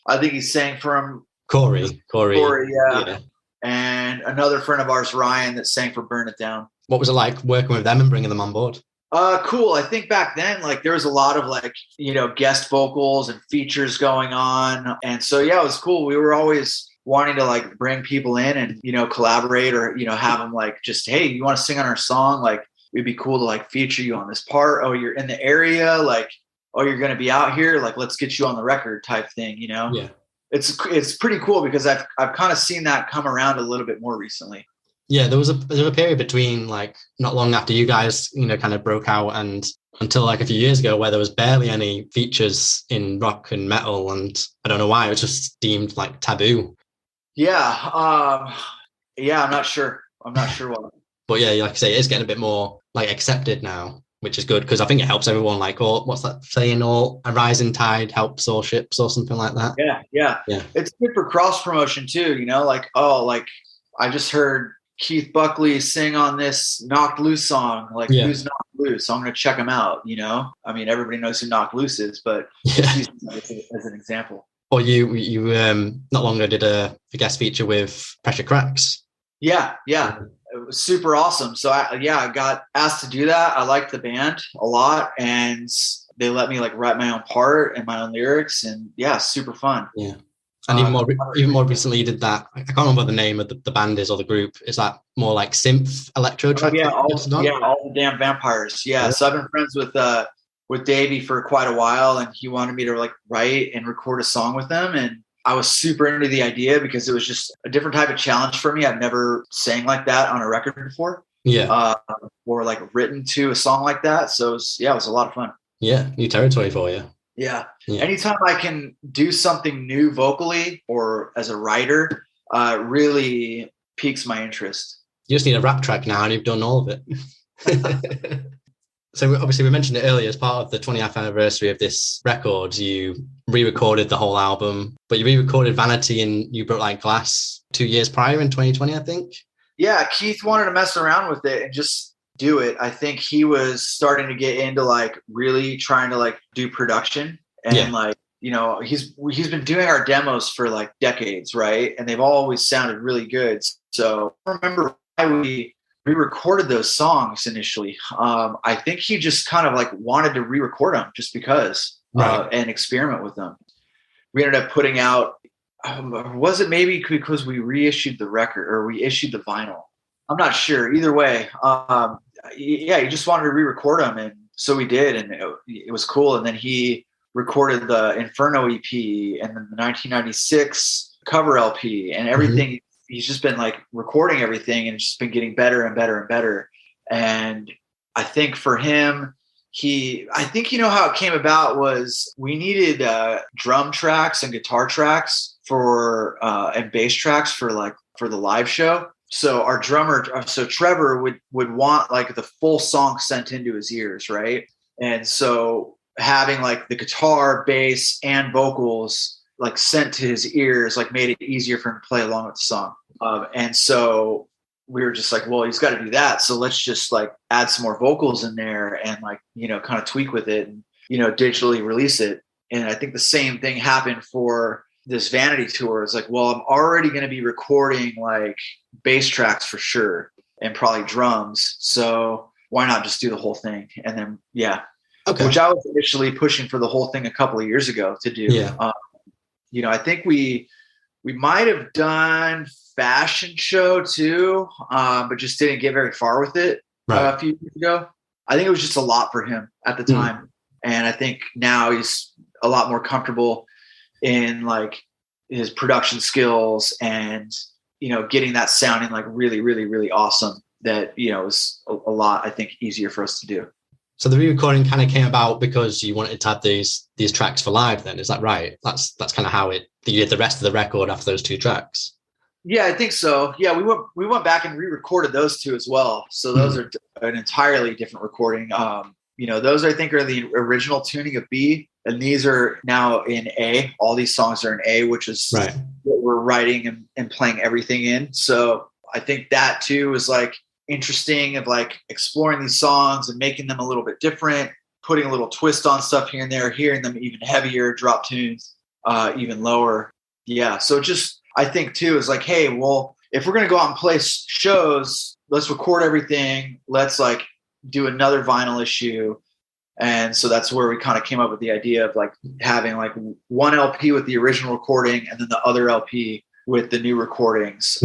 I think he sang for him. Corey, yeah. And another friend of ours, Ryan, that sang for Burn It Down. What was it like working with them and bringing them on board? Cool. I think back then, like, there was a lot of, like, you know, guest vocals and features going on. And so, yeah, it was cool. We were always wanting to, like, bring people in and, you know, collaborate or, you know, have them, like, just, hey, you want to sing on our song? Like, it'd be cool to, like, feature you on this part. Oh, you're in the area. Like, oh, you're going to be out here. Like, let's get you on the record type thing, you know? Yeah. It's pretty cool because I've kind of seen that come around a little bit more recently. Yeah, there was a period between, like, not long after you guys, you know, kind of broke out and until like a few years ago where there was barely any features in rock and metal, and I don't know why, it was just deemed like taboo. Yeah, I'm not sure why. But yeah, like I say, it's getting a bit more like accepted now, which is good because I think it helps everyone. Like, oh, what's that saying? All a rising tide helps all ships or something like that. Yeah. It's good for cross promotion too, you know, like, oh, like I just heard Keith Buckley sing on this Knocked Loose song. Like, who's Knocked Loose? So I'm going to check him out, you know? I mean, everybody knows who Knocked Loose is, but as an example. Or you not long ago did a guest feature with Pressure Cracks. Yeah. It was super awesome. So I got asked to do that. I liked the band a lot, and they let me, like, write my own part and my own lyrics, and yeah, super fun. Yeah. And even more recently, you did that. I can't remember what the name of the band is or the group. Is that more like synth electro track? All the damn vampires. Yeah. So I've been friends with Davey for quite a while, and he wanted me to, like, write and record a song with them, and I was super into the idea because it was just a different type of challenge for me. I've never sang like that on a record before. Yeah. Or like written to a song like that. So it was a lot of fun. Yeah. New territory for you. Yeah. Anytime I can do something new vocally or as a writer, really piques my interest. You just need a rap track now and you've done all of it. So obviously we mentioned it earlier, as part of the 20th anniversary of this record, you re-recorded the whole album, but you re-recorded Vanity and You Broke Like Glass 2 years prior in 2020, I think. Yeah, Keith wanted to mess around with it and just do it. I think he was starting to get into, like, really trying to, like, do production and like, you know, he's been doing our demos for, like, decades, right? And they've always sounded really good. So I remember why we re-recorded those songs initially. I think he just kind of, like, wanted to re-record them just because and experiment with them. We ended up putting out, was it maybe because we reissued the record or we issued the vinyl? I'm not sure. Either way, he just wanted to re-record them, and so we did, and it was cool. And then he recorded the Inferno EP and then the 1996 cover LP and everything. Mm-hmm. He's just been, like, recording everything, and it's just been getting better and better and better. And I think for him, I think, you know, how it came about was we needed drum tracks and guitar tracks and bass tracks for the live show. So our drummer, so Trevor would want, like, the full song sent into his ears, right? And so having, like, the guitar, bass, and vocals, like, sent to his ears, like, made it easier for him to play along with the song. And so we were just like, well, he's got to do that. So let's just, like, add some more vocals in there and, like, you know, kind of tweak with it and, you know, digitally release it. And I think the same thing happened for this Vanity tour. It's like, well, I'm already going to be recording, like, bass tracks for sure and probably drums. So why not just do the whole thing? And then, which I was initially pushing for the whole thing a couple of years ago to do. Yeah. You know, I think we might have done Fashion Show too, but just didn't get very far with it a few years ago. I think it was just a lot for him at the time. And I think now he's a lot more comfortable in, like, his production skills and, you know, getting that sounding, like, really, really, really awesome. That, you know, is a lot, I think, easier for us to do. So the re-recording kind of came about because you wanted to have these tracks for live then, is that right? That's kind of how you did the rest of the record after those two tracks. Yeah, I think so. Yeah, we went back and re-recorded those two as well. So those are an entirely different recording. You know, those I think are the original tuning of B, and these are now in A. All these songs are in A, which is what we're writing and playing everything in. So I think that too was like interesting, of like exploring these songs and making them a little bit different, putting a little twist on stuff here and there, hearing them even heavier, drop tunes, even lower. Yeah. So just, I think too, is like, hey, well, if we're going to go out and play shows, let's record everything. Let's like do another vinyl issue. And so that's where we kind of came up with the idea of like having like one LP with the original recording and then the other LP with the new recordings,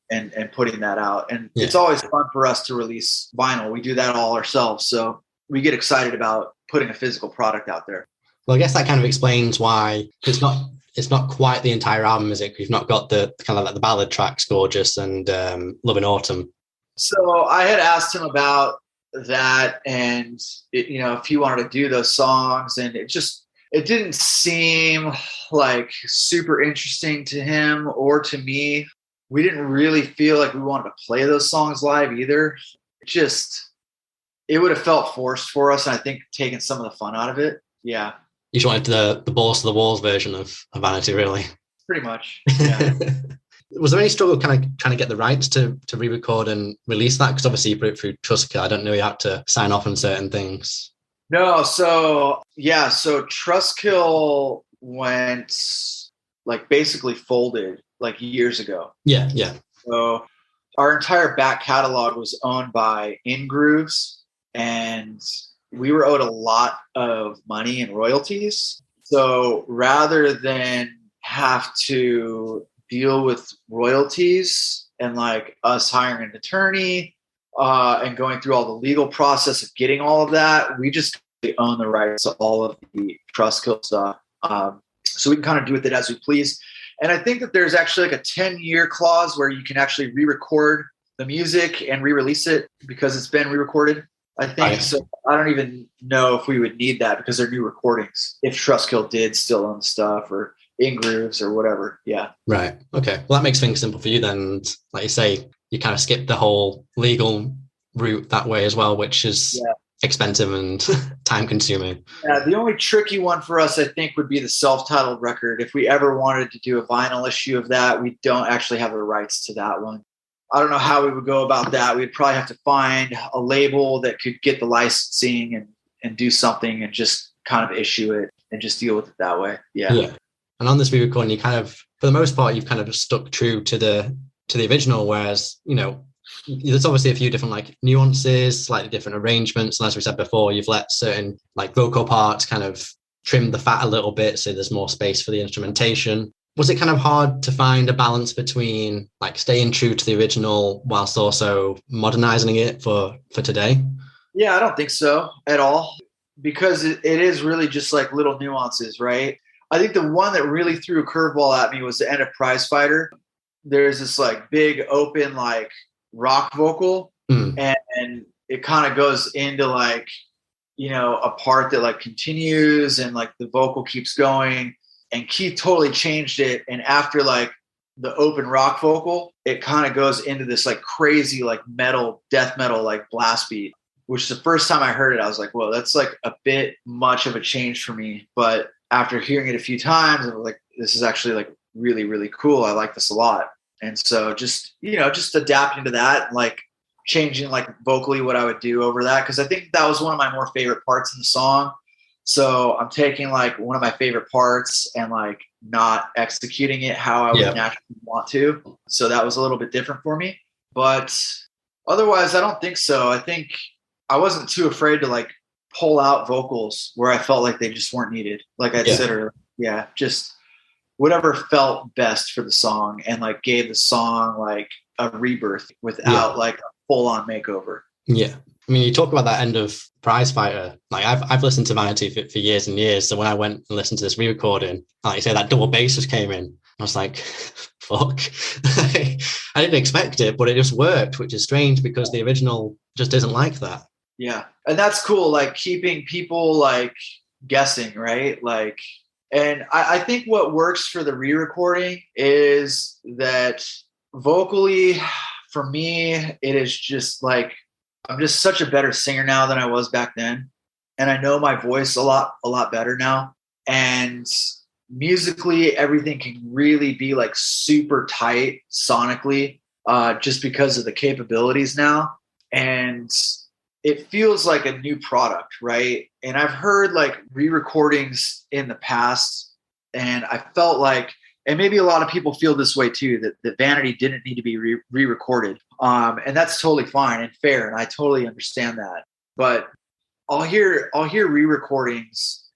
and putting that out. And it's always fun for us to release vinyl. We do that all ourselves. So we get excited about putting a physical product out there. Well, I guess that kind of explains why it's not quite the entire album, is it? You've not got the kind of like the ballad tracks, Gorgeous and Love in Autumn. So I had asked him about that, and if he wanted to do those songs, and it didn't seem like super interesting to him or to me. We didn't really feel like we wanted to play those songs live either. It would have felt forced for us, and I think taken some of the fun out of it. Yeah. You just wanted the balls to the walls version of Vanity, really. Pretty much. Yeah. Was there any struggle kind of trying to get the rights to re-record and release that? Because obviously you put it through Trustkill. I don't know, you had to sign off on certain things. No, so Trustkill went like basically folded like years ago. Yeah. So our entire back catalog was owned by In Grooves, and we were owed a lot of money in royalties. So rather than have to deal with royalties and like us hiring an attorney and going through all the legal process of getting all of that, we just own the rights to all of the Trustkill stuff. So we can kind of do with it as we please. And I think that there's actually like a 10-year clause where you can actually re-record the music and re-release it because it's been re-recorded, I think. So I don't even know if we would need that because they're new recordings, if Trustkill did still own stuff or In Grooves or whatever. Yeah. Right. Okay. Well, that makes things simple for you then. Like you say, you kind of skip the whole legal route that way as well, which is expensive and time consuming. Yeah. The only tricky one for us, I think, would be the self-titled record. If we ever wanted to do a vinyl issue of that, we don't actually have the rights to that one. I don't know how we would go about that. We'd probably have to find a label that could get the licensing and do something and just kind of issue it and just deal with it that way. Yeah. And on this re-recording, you kind of, for the most part, you've kind of stuck true to the original, whereas, there's obviously a few different like nuances, slightly different arrangements. And as we said before, you've let certain like vocal parts kind of trim the fat a little bit, so there's more space for the instrumentation. Was it kind of hard to find a balance between like staying true to the original whilst also modernizing it for today? Yeah, I don't think so at all, because it is really just like little nuances, right? I think the one that really threw a curveball at me was the end of Prize Fighter. There's this like big open like rock vocal, and it kind of goes into like, a part that like continues and like the vocal keeps going. And Keith totally changed it. And after like the open rock vocal, it kind of goes into this like crazy like metal, death metal, like blast beat, which is the first time I heard it, I was like, whoa, that's like a bit much of a change for me. But after hearing it a few times, I was like, this is actually like really, really cool. I like this a lot. And so just adapting to that, like changing like vocally what I would do over that. Cause I think that was one of my more favorite parts in the song. So I'm taking like one of my favorite parts and like not executing it how I would naturally want to. So that was a little bit different for me, but otherwise I don't think so. I think I wasn't too afraid to like pull out vocals where I felt like they just weren't needed. Like I said earlier, just whatever felt best for the song and like gave the song like a rebirth without like a full on makeover. Yeah. I mean, you talk about that end of Prize Fighter. Like I've listened to Vanity for years and years. So when I went and listened to this re-recording, like you say, that double bass just came in. I was like, fuck. I didn't expect it, but it just worked, which is strange because the original just isn't like that. Yeah. And that's cool. Like keeping people like guessing, right? Like, and I think what works for the re-recording is that vocally for me, it is just like, I'm just such a better singer now than I was back then. And I know my voice a lot better now. And musically, everything can really be like super tight sonically. just because of the capabilities now. And it feels like a new product, right? And I've heard like re-recordings in the past, and I felt like, and maybe a lot of people feel this way too, that Vanity didn't need to be re-recorded. And that's totally fine and fair. And I totally understand that. But I'll hear re-recordings,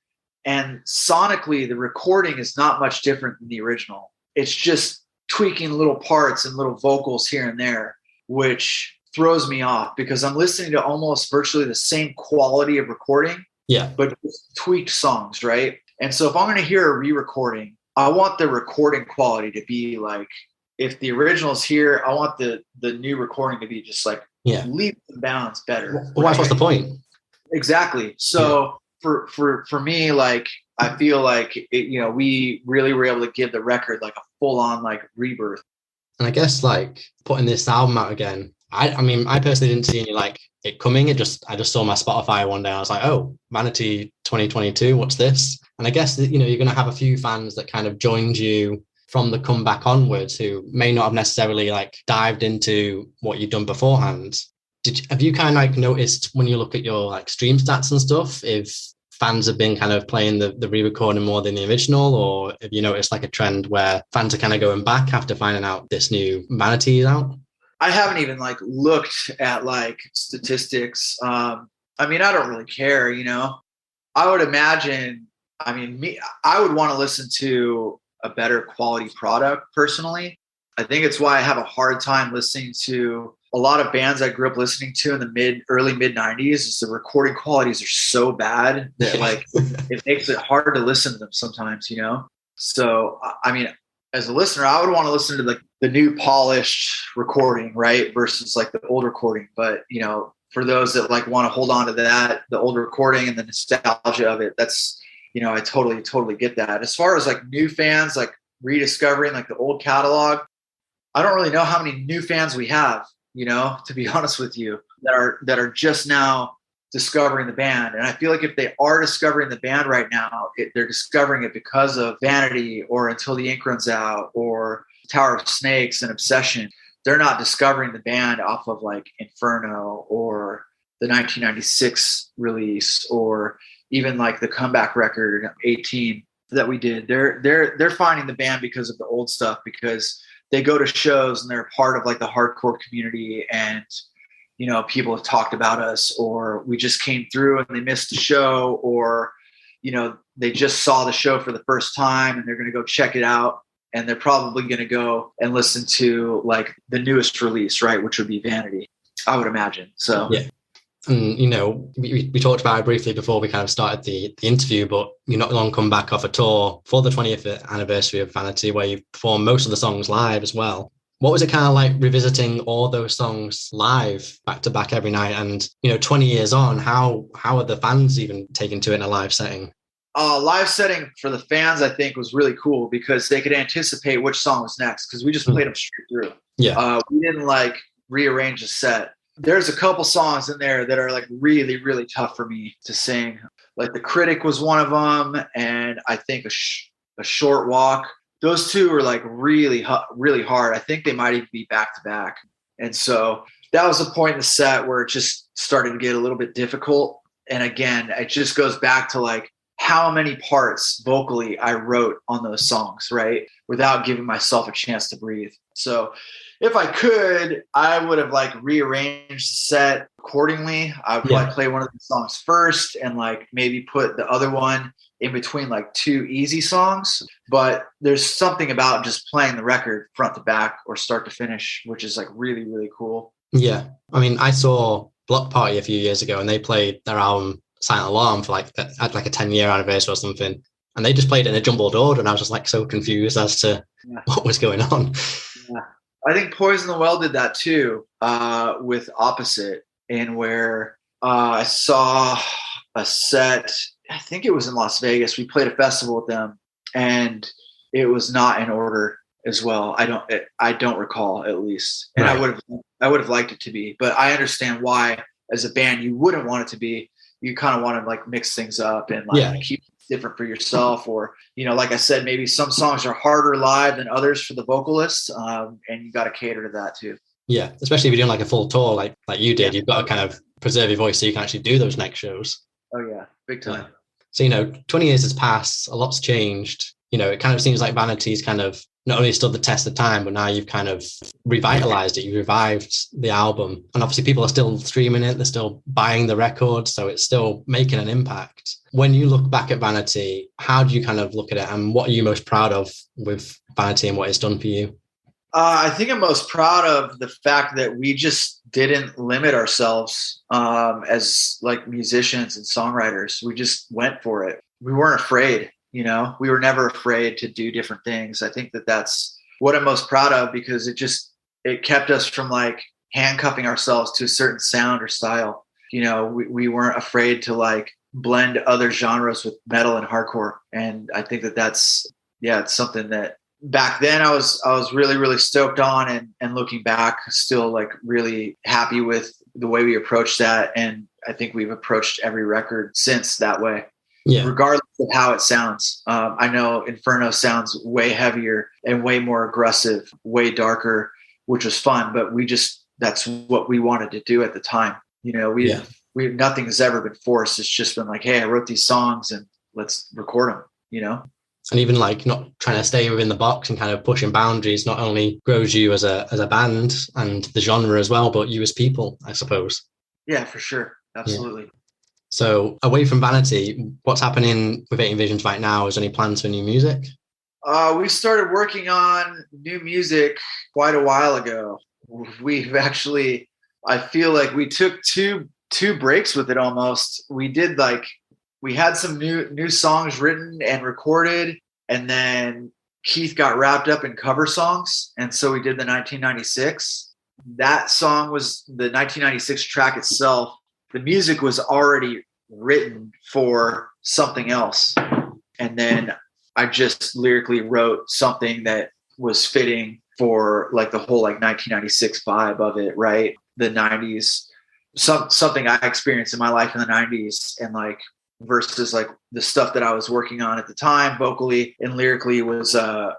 and sonically the recording is not much different than the original. It's just tweaking little parts and little vocals here and there, which throws me off because I'm listening to almost virtually the same quality of recording, but tweaked songs, right? And so if I'm going to hear a re-recording, I want the recording quality to be like, if the original's here, I want the new recording to be just like leaps and bounds better. Well, what's the point? Exactly. So for me, like, I feel like we really were able to give the record like a full on like rebirth. And I guess like putting this album out again, I mean, I personally didn't see any like it coming. I just saw my Spotify one day. I was like, oh, Vanity 2022, what's this? And I guess that, you're going to have a few fans that kind of joined you from the comeback onwards who may not have necessarily like dived into what you've done beforehand. Have you kind of like noticed when you look at your like stream stats and stuff, if fans have been kind of playing the re-recording more than the original, or have you noticed like a trend where fans are kind of going back after finding out this new Vanity is out? I haven't even like looked at like statistics. I mean, I don't really care, I would imagine, I would want to listen to a better quality product personally. I think it's why I have a hard time listening to a lot of bands I grew up listening to in the early mid 90s. Is the recording qualities are so bad that like it makes it hard to listen to them sometimes, So, I mean, as a listener, I would want to listen to like the new polished recording, right? Versus like the old recording. But, for those that like want to hold on to that, the old recording and the nostalgia of it, that's, I totally get that. As far as like new fans, like rediscovering like the old catalog, I don't really know how many new fans we have, to be honest with you, that are just now discovering the band. And I feel like if they are discovering the band right now, they're discovering it because of Vanity or Until the Ink Runs Out or Tower of Snakes and Obsession. They're not discovering the band off of like Inferno or the 1996 release or even like the comeback record 18 that we did. They're finding the band because of the old stuff, because they go to shows and they're part of like the hardcore community, and people have talked about us, or we just came through and they missed the show, or they just saw the show for the first time and they're going to go check it out, and they're probably going to go and listen to like the newest release, right, which would be Vanity, I would imagine. So yeah. And we talked about it briefly before we kind of started the interview, but you're not long come back off a tour for the 20th anniversary of Vanity, where you performed most of the songs live as well. What was it kind of like revisiting all those songs live back to back every night? And 20 years on, how are the fans even taking to it in a live setting? Live setting for the fans, I think, was really cool because they could anticipate which song was next, because we just played them straight through. We didn't like rearrange the set. There's a couple songs in there that are like really, really tough for me to sing. Like The Critic was one of them, and I think a Short Walk. Those two are like really, really hard. I think they might even be back to back. And so that was a point in the set where it just started to get a little bit difficult. And again, it just goes back to like how many parts vocally I wrote on those songs, right? Without giving myself a chance to breathe. So if I could, I would have like rearranged the set accordingly. I would probably play one of the songs first and like maybe put the other one in between like two easy songs. But there's something about just playing the record front to back or start to finish, which is like really, really cool. Yeah. I mean, I saw Block Party a few years ago and they played their album Silent Alarm for like a 10-year anniversary or something. And they just played it in a jumbled order. And I was just like so confused as to what was going on. Yeah. I think Poison the Well did that too, with Opposite, and where I saw a set, I think it was in Las Vegas. We played a festival with them, and it was not in order as well. I don't recall, at least, and right. I would have liked it to be, but I understand why, as a band, you wouldn't want it to be. You kind of want to like mix things up and like keep different for yourself, or, like I said, maybe some songs are harder live than others for the vocalist. And you got to cater to that too. Yeah. Especially if you're doing like a full tour, like you did, you've got to kind of preserve your voice so you can actually do those next shows. Oh yeah. Big time. Yeah. So, 20 years has passed, a lot's changed. It kind of seems like Vanity's kind of not only stood the test of time, but now you've kind of revitalized it. You revived the album. And obviously people are still streaming it. They're still buying the records. So it's still making an impact. When you look back at Vanity, how do you kind of look at it? And what are you most proud of with Vanity and what it's done for you? I think I'm most proud of the fact that we just didn't limit ourselves as like musicians and songwriters. We just went for it. We weren't afraid. We were never afraid to do different things. I think that that's what I'm most proud of, because it kept us from like handcuffing ourselves to a certain sound or style. We weren't afraid to like blend other genres with metal and hardcore. And I think that it's something that back then I was really, really stoked on, and looking back, still like really happy with the way we approached that. And I think we've approached every record since that way. Yeah. Regardless of how it sounds. I know Inferno sounds way heavier and way more aggressive, way darker, which was fun, but that's what we wanted to do at the time. Nothing has ever been forced. It's just been like, hey, I wrote these songs and let's record them, And even like not trying to stay within the box and kind of pushing boundaries not only grows you as a band and the genre as well, but you as people, I suppose. Yeah, for sure. Absolutely. Yeah. So away from Vanity, what's happening with 18 Visions right now? Is there any plans for new music? We started working on new music quite a while ago. We've actually, I feel like we took two breaks with it almost. We had some new songs written and recorded, and then Keith got wrapped up in cover songs. And so we did the 1996. That song was the 1996 track itself. The music was already written for something else. And then I just lyrically wrote something that was fitting for like the whole like 1996 vibe of it, right? The 90s, something I experienced in my life in the 90s, and like versus like the stuff that I was working on at the time, vocally and lyrically, was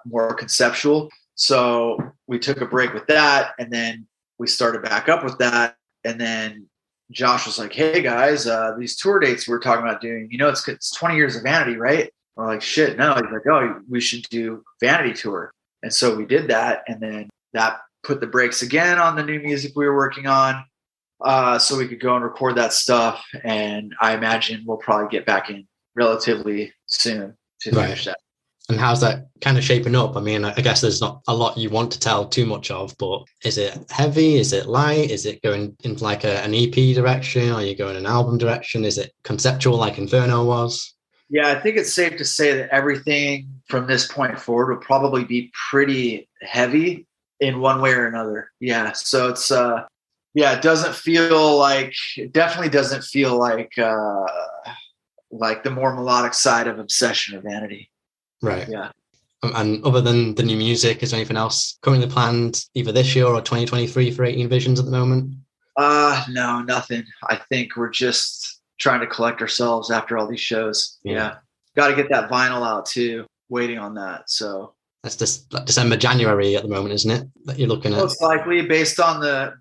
more conceptual. So we took a break with that, and then we started back up with that. And then Josh was like, hey guys, these tour dates we're talking about doing, it's 20 years of Vanity, right? We're like, shit, no. He's like, oh, we should do Vanity tour. And so we did that. And then that put the brakes again on the new music we were working on, so we could go and record that stuff. And I imagine we'll probably get back in relatively soon to finish that. And how's that kind of shaping up? I mean, I guess there's not a lot you want to tell too much of, but is it heavy? Is it light? Is it going into like an EP direction? Are you going an album direction? Is it conceptual like Inferno was? Yeah, I think it's safe to say that everything from this point forward will probably be pretty heavy in one way or another. Yeah. So it's, it definitely doesn't feel like the more melodic side of Obsession or Vanity. Right. Yeah. And other than the new music, is there anything else currently planned either this year or 2023 for 18 Visions at the moment? No, nothing. I think we're just trying to collect ourselves after all these shows. Yeah. Got to get that vinyl out too. Waiting on that. So that's just December, January at the moment, isn't it? That you're looking at. Most likely, based on the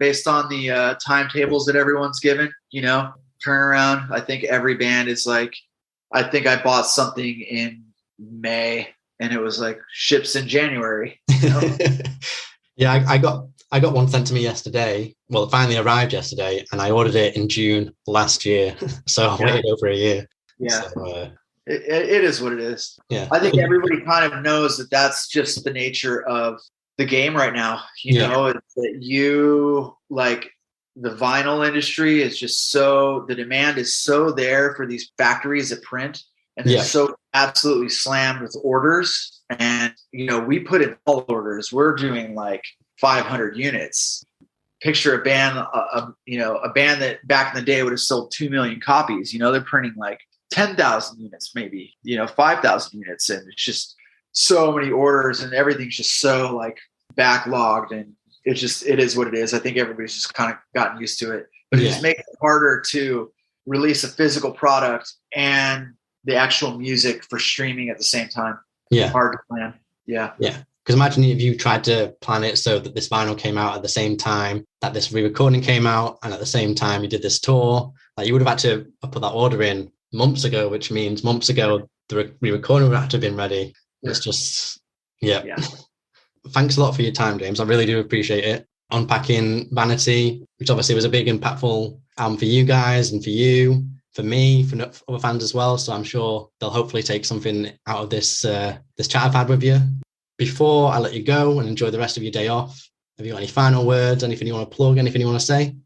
timetables that everyone's given, turnaround. I think every band is like, I think I bought something in May and it was like ships in January. Yeah, I got one sent to me yesterday. Well, it finally arrived yesterday, and I ordered it in June last year. So I waited over a year. Yeah. So, it is what it is. Yeah. I think everybody kind of knows that that's just the nature of the game right now. You know, it's that you like the vinyl industry is just so, the demand is so there for these factories that print, and they're so absolutely slammed with orders. And, we put in all orders. We're doing like 500 units. Picture a band, a band that back in the day would have sold 2 million copies. They're printing like 10,000 units, maybe, 5,000 units. And it's just so many orders, and everything's just so like backlogged, and it is what it is. I think everybody's just kind of gotten used to it, but it just makes it harder to release a physical product and the actual music for streaming at the same time. Yeah. Hard to plan. Yeah. Yeah. Because imagine if you tried to plan it so that this vinyl came out at the same time that this re-recording came out, and at the same time you did this tour. Like, you would have had to put that order in months ago, which means months ago the re-recording would have to have been ready. Yeah. It's just, yeah. Thanks a lot for your time, James. I really do appreciate it. Unpacking Vanity, which obviously was a big impactful album for you guys and for you, for me, for other fans as well. So I'm sure they'll hopefully take something out of this this chat I've had with you. Before I let you go and enjoy the rest of your day off, have you got any final words, anything you want to plug, anything you want to say?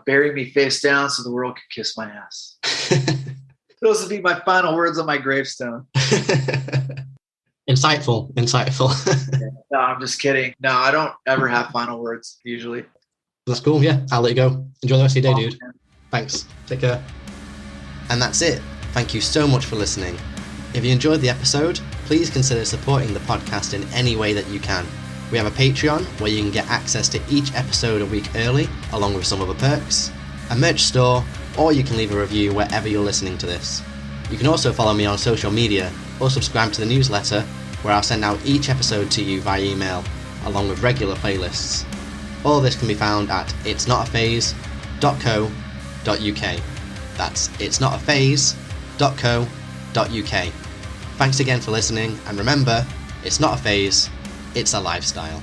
Bury me face down so the world can kiss my ass. Those would be my final words on my gravestone. Insightful. No, I'm just kidding. No, I don't ever have final words usually. That's cool. Yeah, I'll let you go. Enjoy the rest of your day, dude. Man. Thanks. Take care. And that's it. Thank you so much for listening. If you enjoyed the episode, please consider supporting the podcast in any way that you can. We have a Patreon where you can get access to each episode a week early, along with some other perks, a merch store, or you can leave a review wherever you're listening to this. You can also follow me on social media or subscribe to the newsletter, where I'll send out each episode to you via email, along with regular playlists. All of this can be found at itsnotaphase.co.uk. That's itsnotaphase.co.uk. Thanks again for listening, and remember, it's not a phase, it's a lifestyle.